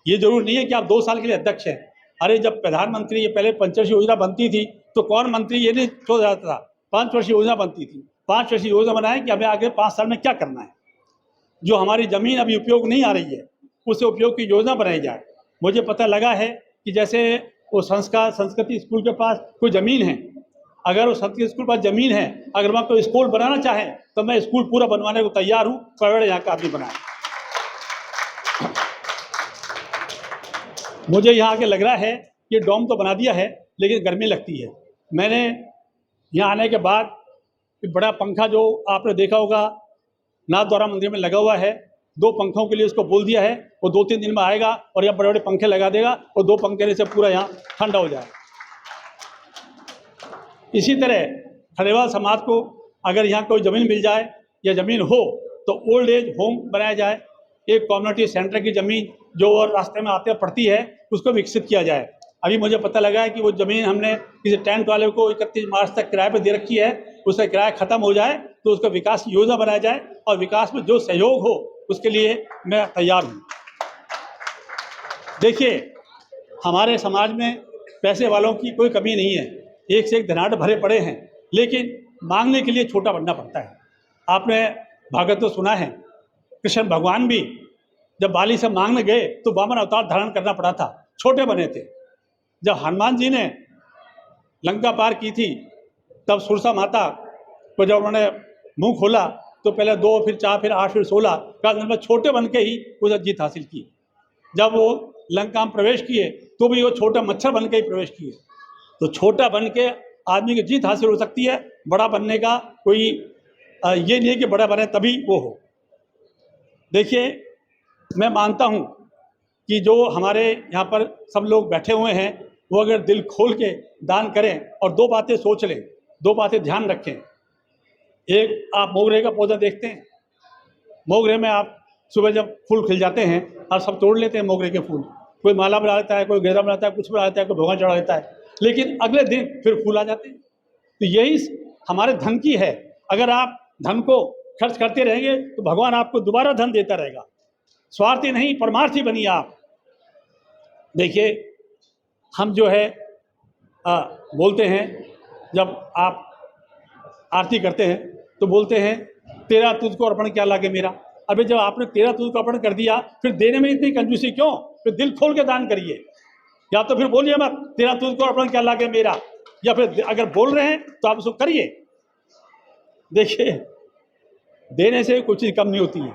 ये जरूर नहीं है कि आप 2 साल के लिए अध्यक्ष हैं। अरे जब प्रधानमंत्री ये पहले 5 वर्षीय योजना बनती थी तो कौन मंत्री ये नहीं सोच जाता था, 5 वर्षीय योजना बनती थी। 5 वर्षीय योजना बनाए कि हमें आगे 5 साल में क्या करना है। जो हमारी ज़मीन अभी उपयोग नहीं आ रही है उसे उपयोग की योजना बनाई जाए। मुझे पता लगा है कि जैसे वो संस्कृति स्कूल के पास कोई ज़मीन है, अगर वो संस्कृति स्कूल के पास ज़मीन है, अगर वहाँ कोई स्कूल बनाना चाहे तो मैं स्कूल पूरा बनवाने को तैयार हूँ, पर यहाँ का आदमी बनाए। मुझे यहाँ आके लग रहा है कि डोम तो बना दिया है लेकिन गर्मी लगती है। मैंने यहाँ आने के बाद बड़ा पंखा जो आपने देखा होगा नाथ द्वारा मंदिर में लगा हुआ है, 2 पंखों के लिए उसको बोल दिया है, वो 2-3 दिन में आएगा और यहाँ बड़े बड़े पंखे लगा देगा और 2 पंखे से पूरा यहाँ ठंडा हो जाएगा। इसी तरह खंडेलवाल समाज को अगर यहाँ कोई ज़मीन मिल जाए या ज़मीन हो तो ओल्ड एज होम बनाया जाए। एक कम्युनिटी सेंटर की ज़मीन जो रास्ते में आते पड़ती है उसको विकसित किया जाए। अभी मुझे पता लगा है कि वो ज़मीन हमने किसी टेंट वाले को 31 मार्च तक किराए पर दे रखी है, उसका किराया ख़त्म हो जाए तो उसका विकास योजना बनाया जाए और विकास में जो सहयोग हो उसके लिए मैं तैयार हूँ। देखिए हमारे समाज में पैसे वालों की कोई कमी नहीं है, एक से एक धनाढ़ भरे पड़े हैं, लेकिन मांगने के लिए छोटा बनना पड़ता है। आपने भागवत तो सुना है, कृष्ण भगवान भी जब बाली से मांगने गए तो वामन अवतार धारण करना पड़ा था, छोटे बने थे। जब हनुमान जी ने लंका पार की थी तब सुरसा माता को जब उन्होंने मुंह खोला तो पहले 2 फिर 4 फिर 8 फिर 16 का मतलब छोटे बन के ही उसे जीत हासिल की। जब वो लंका में प्रवेश किए तो भी वो छोटा मच्छर बन के ही प्रवेश किए। तो छोटा बन के आदमी की जीत हासिल हो सकती है, बड़ा बनने का कोई ये नहीं है कि बड़ा बने तभी वो हो। देखिए मैं मानता हूँ कि जो हमारे यहाँ पर सब लोग बैठे हुए हैं वो अगर दिल खोल के दान करें और 2 बातें सोच लें, 2 बातें ध्यान रखें। एक आप मोगरे का पौधा देखते हैं, मोगरे में आप सुबह जब फूल खिल जाते हैं आप सब तोड़ लेते हैं मोगरे के फूल, कोई माला बना लेता है, कोई गेंदा बनाता है, कुछ बना लेता है, कोई भगवान चढ़ा लेता है, लेकिन अगले दिन फिर फूल आ जाते हैं। तो यही हमारे धन की है। अगर आप धन को खर्च करते रहेंगे तो भगवान आपको दोबारा धन देता रहेगा। स्वार्थी नहीं, परमार्थी बनिए आप। देखिए, हम जो है बोलते हैं, जब आप आरती करते हैं तो बोलते हैं तेरा तुझको अर्पण क्या लागे मेरा। अबे जब आपने तेरा तुझको अर्पण कर दिया, फिर देने में इतनी कंजूसी क्यों? फिर दिल खोल के दान करिए, या तो फिर बोलिए मत तेरा तुझको अर्पण क्या लागे मेरा, या फिर अगर बोल रहे हैं तो आप उसको करिए। देखिए, देने से कुछ चीज़ कम नहीं होती है।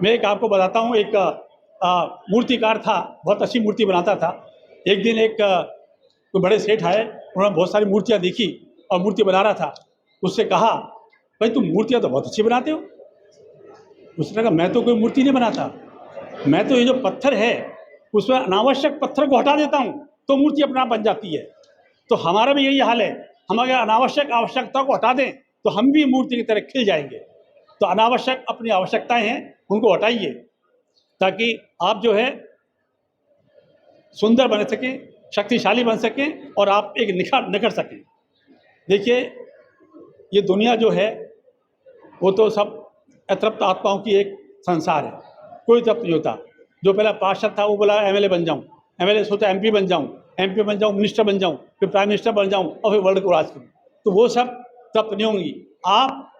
मैं एक आपको बताता हूँ, एक मूर्तिकार था, बहुत अच्छी मूर्ति बनाता था। एक दिन एक कोई बड़े सेठ आए, उन्होंने बहुत सारी मूर्तियाँ देखी और मूर्ति बना रहा था। उससे कहा, भाई तुम मूर्तियाँ तो बहुत अच्छी बनाते हो। उसने कहा, मैं तो कोई मूर्ति नहीं बनाता, मैं तो ये जो पत्थर है उसमें अनावश्यक पत्थर को हटा देता हूँ तो मूर्ति अपने आप बन जाती है। तो हमारा भी यही हाल है, हम अगर अनावश्यक आवश्यकता को हटा दें तो हम भी मूर्ति की तरह खिल जाएंगे। तो अनावश्यक अपनी आवश्यकताएं हैं उनको हटाइए, ताकि आप जो है सुंदर बन सकें, शक्तिशाली बन सकें और आप एक निखर सकें। देखिए, ये दुनिया जो है वो तो सब अतृप्त आत्माओं की एक संसार है, कोई तृप्त नहीं होता। जो पहला पार्षद था वो बोला एमएलए बन जाऊं, एमएलए सोचा एमपी बन जाऊं, एमपी बन जाऊं, मिनिस्टर बन जाऊं, फिर प्राइम मिनिस्टर बन जाऊं और फिर वर्ल्ड को राज करूं। तो वो सब तृप्त नहीं होंगी। आप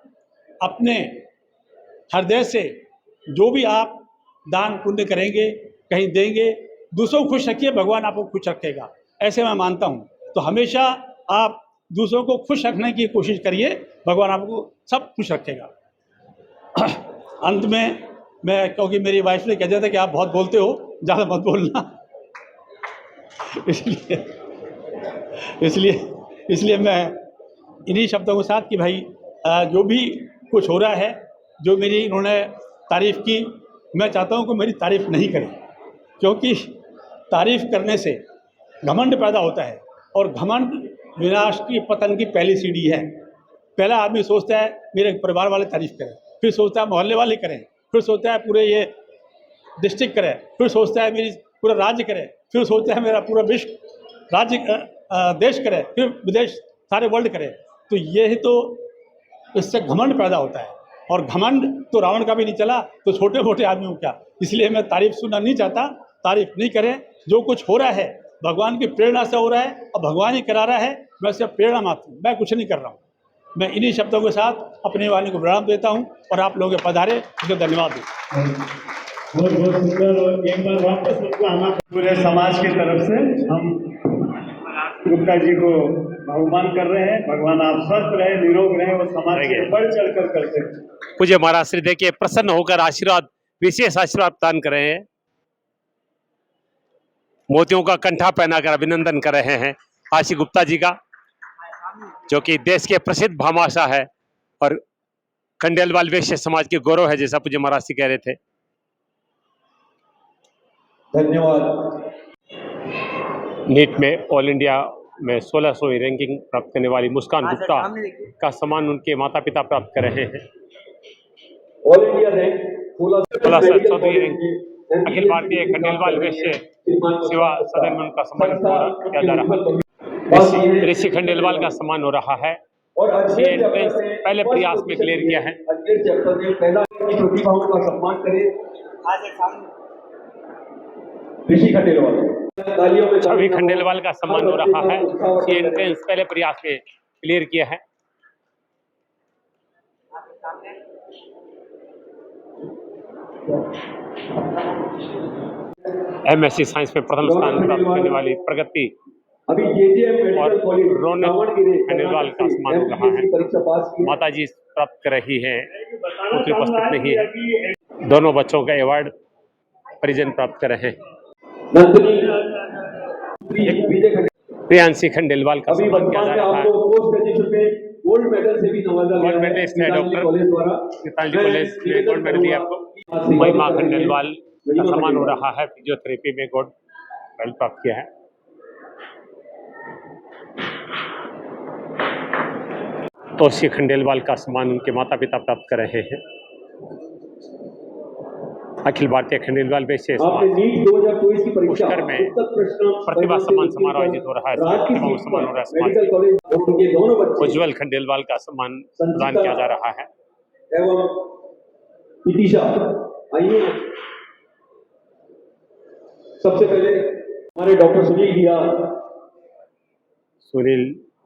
अपने हृदय से जो भी आप दान पुण्य करेंगे, कहीं देंगे, दूसरों को खुश रखिए, भगवान आपको खुश रखेगा, ऐसे मैं मानता हूँ। तो हमेशा आप दूसरों को खुश रखने की कोशिश करिए, भगवान आपको सब खुश रखेगा। अंत में मैं, क्योंकि मेरी वाइफ ने कह दिया था कि आप बहुत बोलते हो, ज़्यादा मत बोलना, इसलिए मैं इन्हीं शब्दों के साथ कि भाई जो भी कुछ हो रहा है, जो मेरी इन्होंने तारीफ़ की, मैं चाहता हूँ कि मेरी तारीफ़ नहीं करें, क्योंकि तारीफ़ करने से घमंड पैदा होता है और घमंड विनाश की, पतन की पहली सीढ़ी है। पहला आदमी सोचता है मेरे परिवार वाले तारीफ़ करें, फिर सोचता है मोहल्ले वाले करें, फिर सोचता है पूरे ये डिस्ट्रिक्ट करें, फिर सोचता है मेरी पूरा राज्य करे, फिर सोचता है मेरा पूरा विश्व राज्य देश करे, फिर विदेश सारे वर्ल्ड करे। तो ये ही तो इससे घमंड पैदा होता है, और घमंड तो रावण का भी नहीं चला, तो छोटे मोटे आदमियों क्या। इसलिए मैं तारीफ सुनना नहीं चाहता, तारीफ नहीं करें। जो कुछ हो रहा है भगवान की प्रेरणा से हो रहा है और भगवान ही करा रहा है, मैं सिर्फ प्रेरणा मात्र हूँ, मैं कुछ नहीं कर रहा हूँ। मैं इन्हीं शब्दों के साथ अपने वाणी को प्रणाम देता हूँ और आप लोगों के पधारे उसको धन्यवाद देता हूँ। बहुत बहुत सुंदर। और एक बार वापस हमारे पूरे समाज की तरफ से हम गुप्ता जी को आह्वान कर रहे हैं। भगवान आप स्वस्थ रहे, निरोग रहे और समाज के बढ़ चढ़ कर करते हैं। पूज्य महाराज श्री देखिए प्रसन्न होकर आशीर्वाद, विशेष आशीर्वाद प्रदान कर रहे हैं। मोतियों का कंठा पहनाकर अभिनंदन कर रहे हैं आशी गुप्ता जी का, जो कि देश के प्रसिद्ध भामाशाह है और खंडेलवाल वैश्य समाज के गौरव है, जैसा पूज्य महाराज जी कह रहे थे। धन्यवाद। नीट में ऑल इंडिया में 1600वीं रैंकिंग प्राप्त करने वाली मुस्कान गुप्ता का सम्मान उनके माता पिता प्राप्त कर रहे हैं। All India rank 1600वीं rank Akhil Bharatiya Khandelwal वैश्य सेवा सदन में उनका सम्मान किया जा रहा है। ऋषि खंडेलवाल का सम्मान हो रहा है और पहले प्रयास में क्लियर किया है। प्रतिभाओं का सम्मान करें ऋषि खंडेलवाल। छवि खंडेलवाल का सम्मान हो रहा है। ये एंट्रेंस पहले प्रयास में क्लियर किया है। एमएससी साइंस में प्रथम स्थान प्राप्त करने वाली प्रगति और रौनक खंडेलवाल का सम्मान हो रहा है। माता जी प्राप्त कर रही है, पुत्री उपस्थित नहीं है। दोनों बच्चों का अवार्ड परिजन प्राप्त कर रहे हैं। प्रियांशी खंडेलवाल का सम्मान किया जा रहा है। गोल्ड मेडल से भी नवाजा गोल्ड मेडलिस्ट है डॉक्टर गीतांजलि कॉलेज में गोल्ड मेडल दिया आपको। महिमा खंडेलवाल का सम्मान हो रहा है, फिजियोथेरेपी में गोल्ड मेडल प्राप्त किया है। तोशी खंडेलवाल का सम्मान उनके माता पिता प्राप्त कर रहे हैं। अखिल भारतीय खंडेलवाल वैश्य पुष्कर में प्रतिभा सम्मान समारोह आयोजित हो रहा है। सम्मान हो रहा है। उज्जवल खंडेलवाल का सम्मान प्रदान किया जा रहा है। सबसे पहले हमारे डॉक्टर सुनील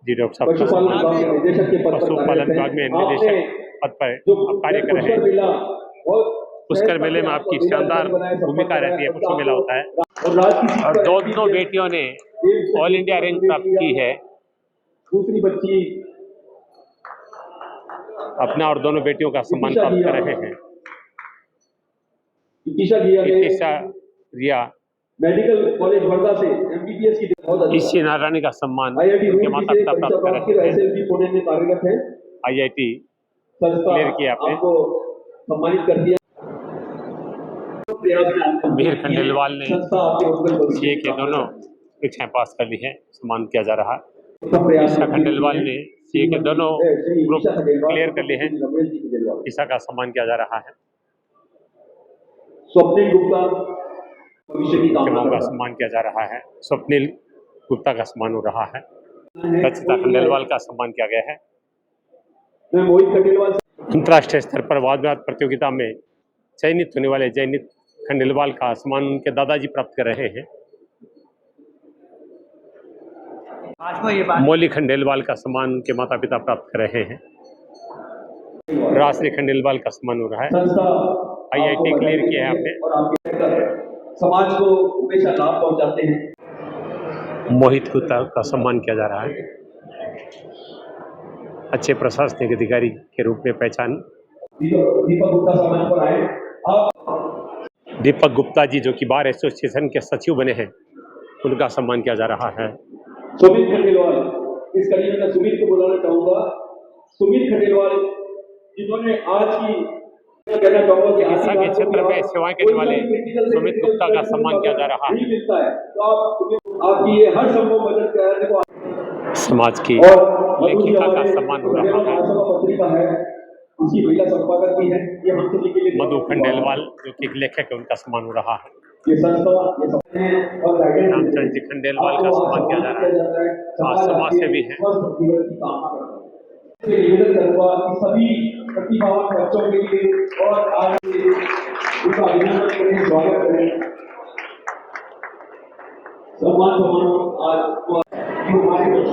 जी डॉक्टर साहब पशुपालन विभाग में निदेशक पद पर कार्य कर रहे हैं। पुष्कर मेले में आपकी शानदार भूमिका रहती है। पुष्कर मेला होता है और दो बेटियों ने ऑल इंडिया रैंक प्राप्त की है। दूसरी बच्ची अपना और दोनों बेटियों का सम्मान प्राप्त कर रहे हैं। इतिशा रिया मेडिकल कॉलेज वर्धा से एमबीबीएस की ईशी नारायणी का सम्मान उनके माता पिता प्राप्त कर रहे हैं। पुणे में कार्यरत है। IIT क्लियर किया आपने। सम्मानित कर दिया। मिहिर खंडेलवाल ने CA के दोनों परीक्षाएं पास कर ली है, सम्मान किया जा रहा है। ईशा खंडेलवाल ने CA के दोनों ग्रुप क्लियर कर लिए हैं। ईशा का सम्मान किया जा रहा है। स्वप्निल गुप्ता भविष्य की का सम्मान किया जा रहा है। स्वप्निल गुप्ता का सम्मान हो रहा है। रचिता खंडेलवाल का सम्मान किया गया है। मोहित खंडेलवाल अंतर्राष्ट्रीय स्तर पर वाद विवाद प्रतियोगिता में चयनित होने वाले जयनीत खंडेलवाल का सम्मान उनके दादाजी प्राप्त कर रहे हैं। मौली खंडेलवाल का सम्मान उनके माता पिता प्राप्त कर रहे हैं। राजश्री खंडेलवाल का सम्मान हो रहा है। IIT क्लियर किया है आपने। समाज को हमेशा लाभ पहुंचाते हैं। मोहित गुप्ता का सम्मान किया जा रहा है। अच्छे प्रशासनिक अधिकारी के रूप में पहचान। दीपक गुप्ता सम्मान पर आए। दीपक गुप्ता जी जो कि बार एसोसिएशन के सचिव बने हैं, उनका सम्मान किया जा रहा है। सुमित खंडेलवाल, इस कड़ी में मैं सुमित को बुलाना चाहूंगा। सुमित खंडेलवाल जिन्होंने आज की कहना चाहूंगा कि चिकित्सा के क्षेत्र में सेवाएं करने वाले सुमित गुप्ता का सम्मान किया जा रहा है। तो आपकी ये हर संभव मदद कराने को समाज की लेखिका का सम्मान हो रहा है। पत्रिका है, उसी महिला संपादक भी है। ये हम सभी के लिए मधु खंडेलवाल जो कि एक लेखक है, उनका सम्मान हो रहा है। ये संस्था ये सपने और रामचंद्र जी खंडेलवाल का सम्मान किया जा रहा है। समाज सेवी है। निवेदन करूंगा कि सभी प्रतिभावान बच्चों के लिए और आज उनका अभिनंदन करें, स्वागत करें।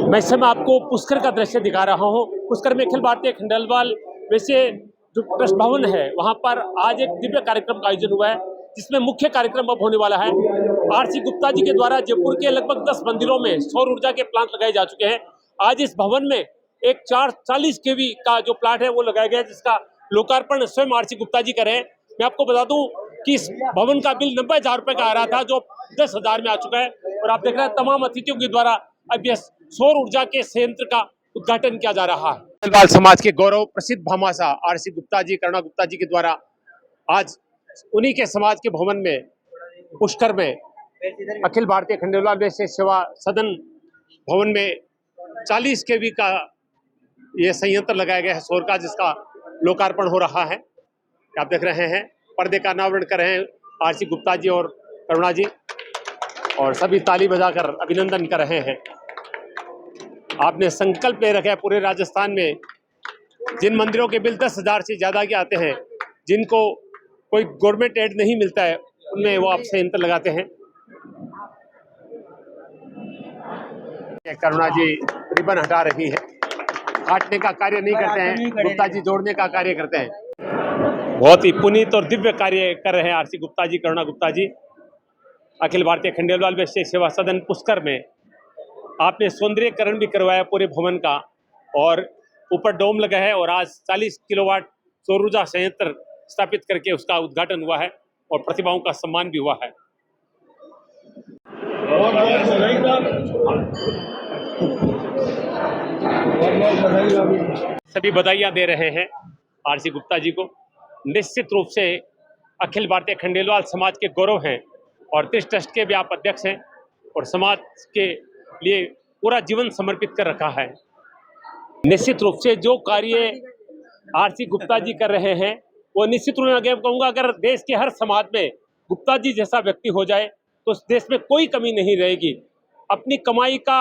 मैं इस समय आपको पुष्कर का दृश्य दिखा रहा हूँ। पुष्कर में अखिल भारतीय खंडेलवाल वैसे जो ट्रस्ट भवन है, वहाँ पर आज एक दिव्य कार्यक्रम का आयोजन हुआ है, जिसमें मुख्य कार्यक्रम अब होने वाला है। RC गुप्ता जी के द्वारा जयपुर के लगभग 10 मंदिरों में सौर ऊर्जा के प्लांट लगाए जा चुके हैं। आज इस भवन में एक 440 kV का जो प्लांट है वो लगाया गया है, जिसका लोकार्पण स्वयं RC गुप्ता जी कर रहे हैं। मैं आपको बता दूं कि इस भवन का बिल 90,000 रुपए का आ रहा था, जो 10,000 में आ चुका है। और आप देख रहे हैं तमाम अतिथियों के द्वारा अब यह सौर ऊर्जा के संयंत्र का उद्घाटन किया जा रहा है। खंडेलवाल समाज के गौरव प्रसिद्ध भामाशाह RC गुप्ता जी, करुणा गुप्ता जी के द्वारा आज उन्हीं के समाज के भवन में पुष्कर में अखिल भारतीय खंडेलवाल वैश्य सेवा सदन भवन में 40 kV का ये संयंत्र लगाया गया है सौर का, जिसका लोकार्पण हो रहा है। आप देख रहे हैं पर्दे का अनावरण कर रहे हैं RC गुप्ता जी और करुणा जी, और सभी ताली बजाकर अभिनंदन कर रहे हैं। आपने संकल्प ले रखा है पूरे राजस्थान में जिन मंदिरों के बिल 10,000 से ज्यादा के आते हैं, जिनको कोई गवर्नमेंट एड नहीं मिलता है, उनमें वो आप संयंत्र लगाते हैं। करुणा जी रिबन हटा रही है, काटने का कार्य नहीं करते हैं, गुप्ता जी जोड़ने का कार्य करते हैं। बहुत ही पुनीत और दिव्य कार्य कर रहे हैं RC गुप्ता जी, करुणा गुप्ता जी। अखिल भारतीय खंडेलवाल वैश्य सेवा सदन पुष्कर में आपने सौंदर्यकरण भी करवाया पूरे भवन का, और ऊपर डोम लगा है, और आज 40 किलोवाट सौर ऊर्जा संयंत्र स्थापित करके उसका उद्घाटन हुआ है और प्रतिभाओं का सम्मान भी हुआ है। सभी बधाइयां दे रहे हैं RC गुप्ता जी को। निश्चित रूप से अखिल भारतीय खंडेलवाल समाज के गौरव हैं, और इस ट्रस्ट के भी आप अध्यक्ष हैं, और समाज के लिए पूरा जीवन समर्पित कर रखा है। निश्चित रूप से जो कार्य आरसी गुप्ता जी कर रहे हैं वो निश्चित रूप में कहूँगा, अगर देश के हर समाज में गुप्ता जी जैसा व्यक्ति हो जाए तो उस देश में कोई कमी नहीं रहेगी। अपनी कमाई का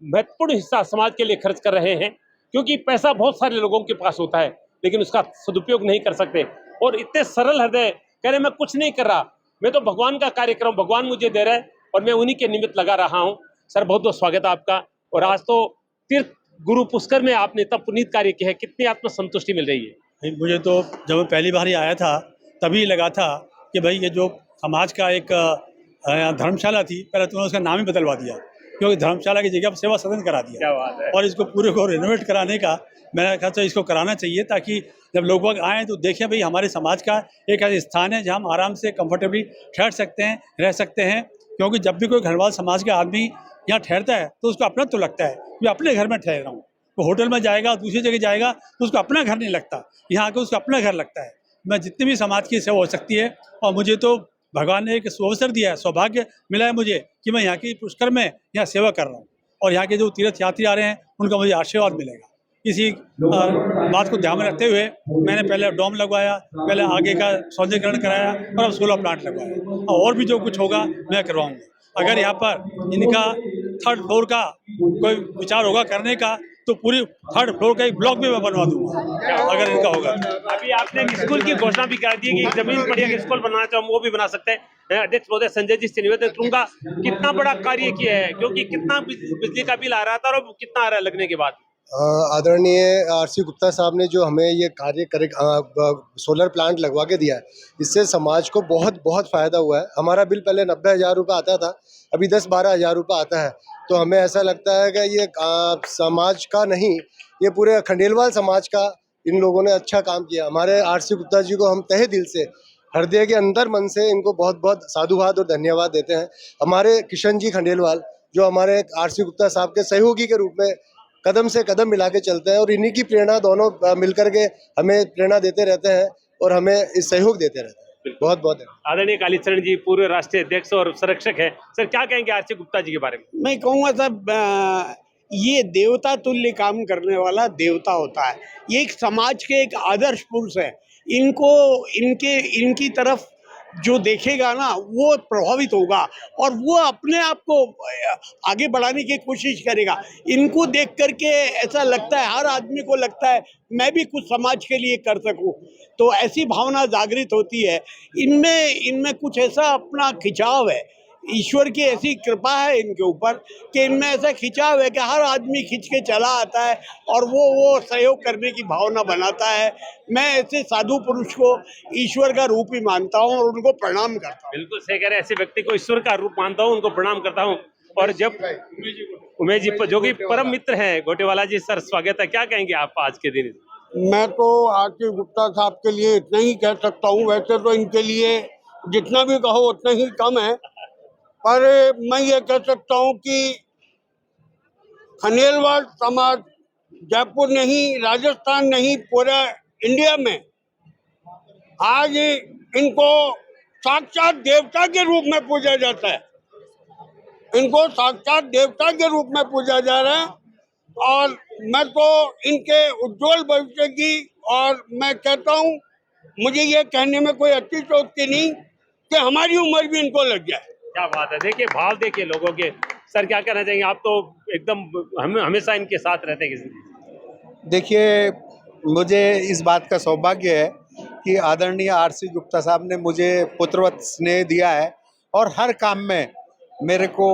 महत्वपूर्ण हिस्सा समाज के लिए खर्च कर रहे हैं, क्योंकि पैसा बहुत सारे लोगों के पास होता है लेकिन उसका सदुपयोग नहीं कर सकते। और इतने सरल हृदय कह रहे मैं कुछ नहीं कर रहा, मैं तो भगवान का कार्यक्रम भगवान मुझे दे रहा है और मैं उन्हीं के निमित्त लगा रहा हूँ। सर बहुत बहुत स्वागत है आपका। और आज तो तीर्थ गुरु पुष्कर में आपने इतना पुनीत कार्य किया है, कितनी आत्मसंतुष्टि मिल रही है? मुझे तो जब मैं पहली बार ही आया था तभी लगा था कि भाई ये जो समाज का एक धर्मशाला थी, पहले तुमने उसका नाम ही बदलवा दिया, क्योंकि धर्मशाला की जगह पर सेवा सदन करा दिया। क्या बात है। और इसको पूरे को रिनोवेट कराने का मैंने कहा इसको कराना चाहिए, ताकि जब लोग बाग आएँ तो देखें भाई हमारे समाज का एक ऐसा स्थान है जहाँ हम आराम से कंफर्टेबली ठहर सकते हैं, रह सकते हैं। क्योंकि जब भी कोई घरवाल समाज का आदमी यहाँ ठहरता है तो उसको अपना तो लगता है कि अपने घर में ठहर रहा हूँ। वो होटल में जाएगा, दूसरी जगह जाएगा तो उसको अपना घर नहीं लगता, यहाँ आकर उसको अपना घर लगता है। मैं जितनी भी समाज की सेवा हो सकती है, और मुझे तो भगवान ने एक अवसर दिया है, सौभाग्य मिला है मुझे कि मैं यहाँ की पुष्कर में यहाँ सेवा कर रहा हूँ और यहाँ के जो तीर्थ यात्री आ रहे हैं उनका मुझे आशीर्वाद मिलेगा। इसी बात को ध्यान में रखते हुए मैंने पहले डोम लगवाया, पहले आगे का सौंदर्यीकरण कराया और अब सोलर प्लांट लगवाया, और भी जो कुछ होगा मैं करवाऊँगा। अगर यहाँ पर इनका थर्ड फ्लोर का कोई विचार होगा करने का तो पूरी थर्ड फ्लोर का एक ब्लॉक भी मैं बनवा दूंगा अगर इनका होगा। अभी आपने स्कूल की घोषणा भी कर दी कि जमीन पड़ी है, स्कूल बनाना चाहो वो भी बना सकते हैं। मैं अध्यक्ष महोदय संजय जी से निवेदन करूंगा, कितना बड़ा कार्य किया है, क्योंकि कितना बिजली का बिल आ रहा था और अब कितना आ रहा है लगने के बाद। आदरणीय आरसी गुप्ता साहब ने जो हमें ये कार्य करे सोलर प्लांट लगवा के दिया है, इससे समाज को बहुत बहुत फ़ायदा हुआ है। हमारा बिल पहले 90,000 रुपये आता था, अभी 10-12 हज़ार रुपये आता है। तो हमें ऐसा लगता है कि ये समाज का नहीं, ये पूरे खंडेलवाल समाज का इन लोगों ने अच्छा काम किया। हमारे आरसी गुप्ता जी को हम तहे दिल से, हृदय के अंदर मन से इनको बहुत बहुत साधुवाद और धन्यवाद देते हैं। हमारे किशन जी खंडेलवाल जो हमारे आरसी गुप्ता साहब के सहयोगी के रूप में कदम से कदम मिला के चलते हैं और इन्हीं की प्रेरणा, दोनों मिलकर के हमें प्रेरणा देते रहते हैं और हमें इस सहयोग देते रहते हैं। बहुत बहुत आदरणीय कालीचरण जी पूर्व राष्ट्रीय अध्यक्ष और संरक्षक है, सर क्या कहेंगे आरसी गुप्ता जी के बारे में? मैं कहूँगा साहब, ये देवता तुल्य काम करने वाला देवता होता है। ये एक समाज के एक आदर्श पुरुष है। इनकी तरफ जो देखेगा ना वो प्रभावित होगा और वो अपने आप को आगे बढ़ाने की कोशिश करेगा। इनको देख करके ऐसा लगता है, हर आदमी को लगता है मैं भी कुछ समाज के लिए कर सकूं, तो ऐसी भावना जागृत होती है। इनमें कुछ ऐसा अपना खिंचाव है, ईश्वर की ऐसी कृपा है इनके ऊपर कि इनमें ऐसा खिंचाव है कि हर आदमी खिंच के चला आता है और वो सहयोग करने की भावना बनाता है। मैं ऐसे साधु पुरुष को ईश्वर का रूप ही मानता हूँ और उनको प्रणाम करता हूँ। बिल्कुल सही कह रहे हैं, ऐसे व्यक्ति को ईश्वर का रूप मानता हूँ, उनको प्रणाम करता हूँ। और जब उमेश जी जो कि परम मित्र हैं गोटेवाला जी, सर स्वागत है, क्या कहेंगे आप आज के दिन? मैं तो आरसी गुप्ता साहब के लिए इतना ही कह सकता हूँ, वैसे तो इनके लिए जितना भी कहो उतना ही कम है, पर मैं ये कह सकता हूँ कि खंडेलवाल समाज जयपुर नहीं, राजस्थान नहीं, पूरा इंडिया में आज इनको साक्षात देवता के रूप में पूजा जाता है। इनको साक्षात देवता के रूप में पूजा जा रहा है और मैं तो इनके उज्जवल भविष्य की, और मैं कहता हूँ मुझे ये कहने में कोई अतिशयोक्ति नहीं कि हमारी उम्र भी इनको लग जाए। क्या बात है, देखिए भाव देखिए लोगों के। सर क्या कहना चाहेंगे आप? तो एकदम हमेशा इनके साथ रहते हैं। देखिए, मुझे इस बात का सौभाग्य है कि आदरणीय आरसी गुप्ता साहब ने मुझे पुत्रवत स्नेह दिया है और हर काम में मेरे को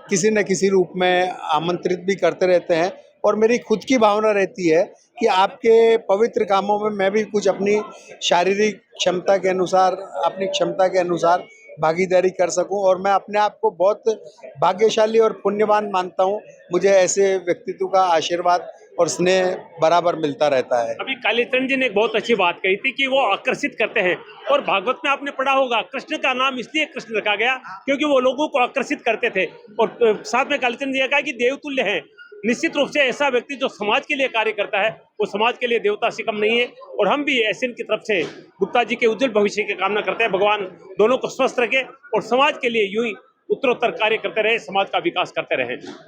किसी न किसी रूप में आमंत्रित भी करते रहते हैं और मेरी खुद की भावना रहती है कि आपके पवित्र कामों में मैं भी कुछ अपनी शारीरिक क्षमता के अनुसार, अपनी क्षमता के अनुसार भागीदारी कर सकूं और मैं अपने आप को बहुत भाग्यशाली और पुण्यवान मानता हूं। मुझे ऐसे व्यक्तित्व का आशीर्वाद और स्नेह बराबर मिलता रहता है। अभी कालीचरण जी ने एक बहुत अच्छी बात कही थी कि वो आकर्षित करते हैं, और भागवत में आपने पढ़ा होगा कृष्ण का नाम इसलिए कृष्ण रखा गया क्योंकि वो लोगों को आकर्षित करते थे। और साथ में कालीचरण जी ने कहा कि देवतुल्य हैं। निश्चित रूप से ऐसा व्यक्ति जो समाज के लिए कार्य करता है वो समाज के लिए देवता से कम नहीं है। और हम भी ऐसे की तरफ से गुप्ता जी के उज्जवल भविष्य की कामना करते हैं। भगवान दोनों को स्वस्थ रखे और समाज के लिए यूं ही उत्तरोत्तर कार्य करते रहे, समाज का विकास करते रहे।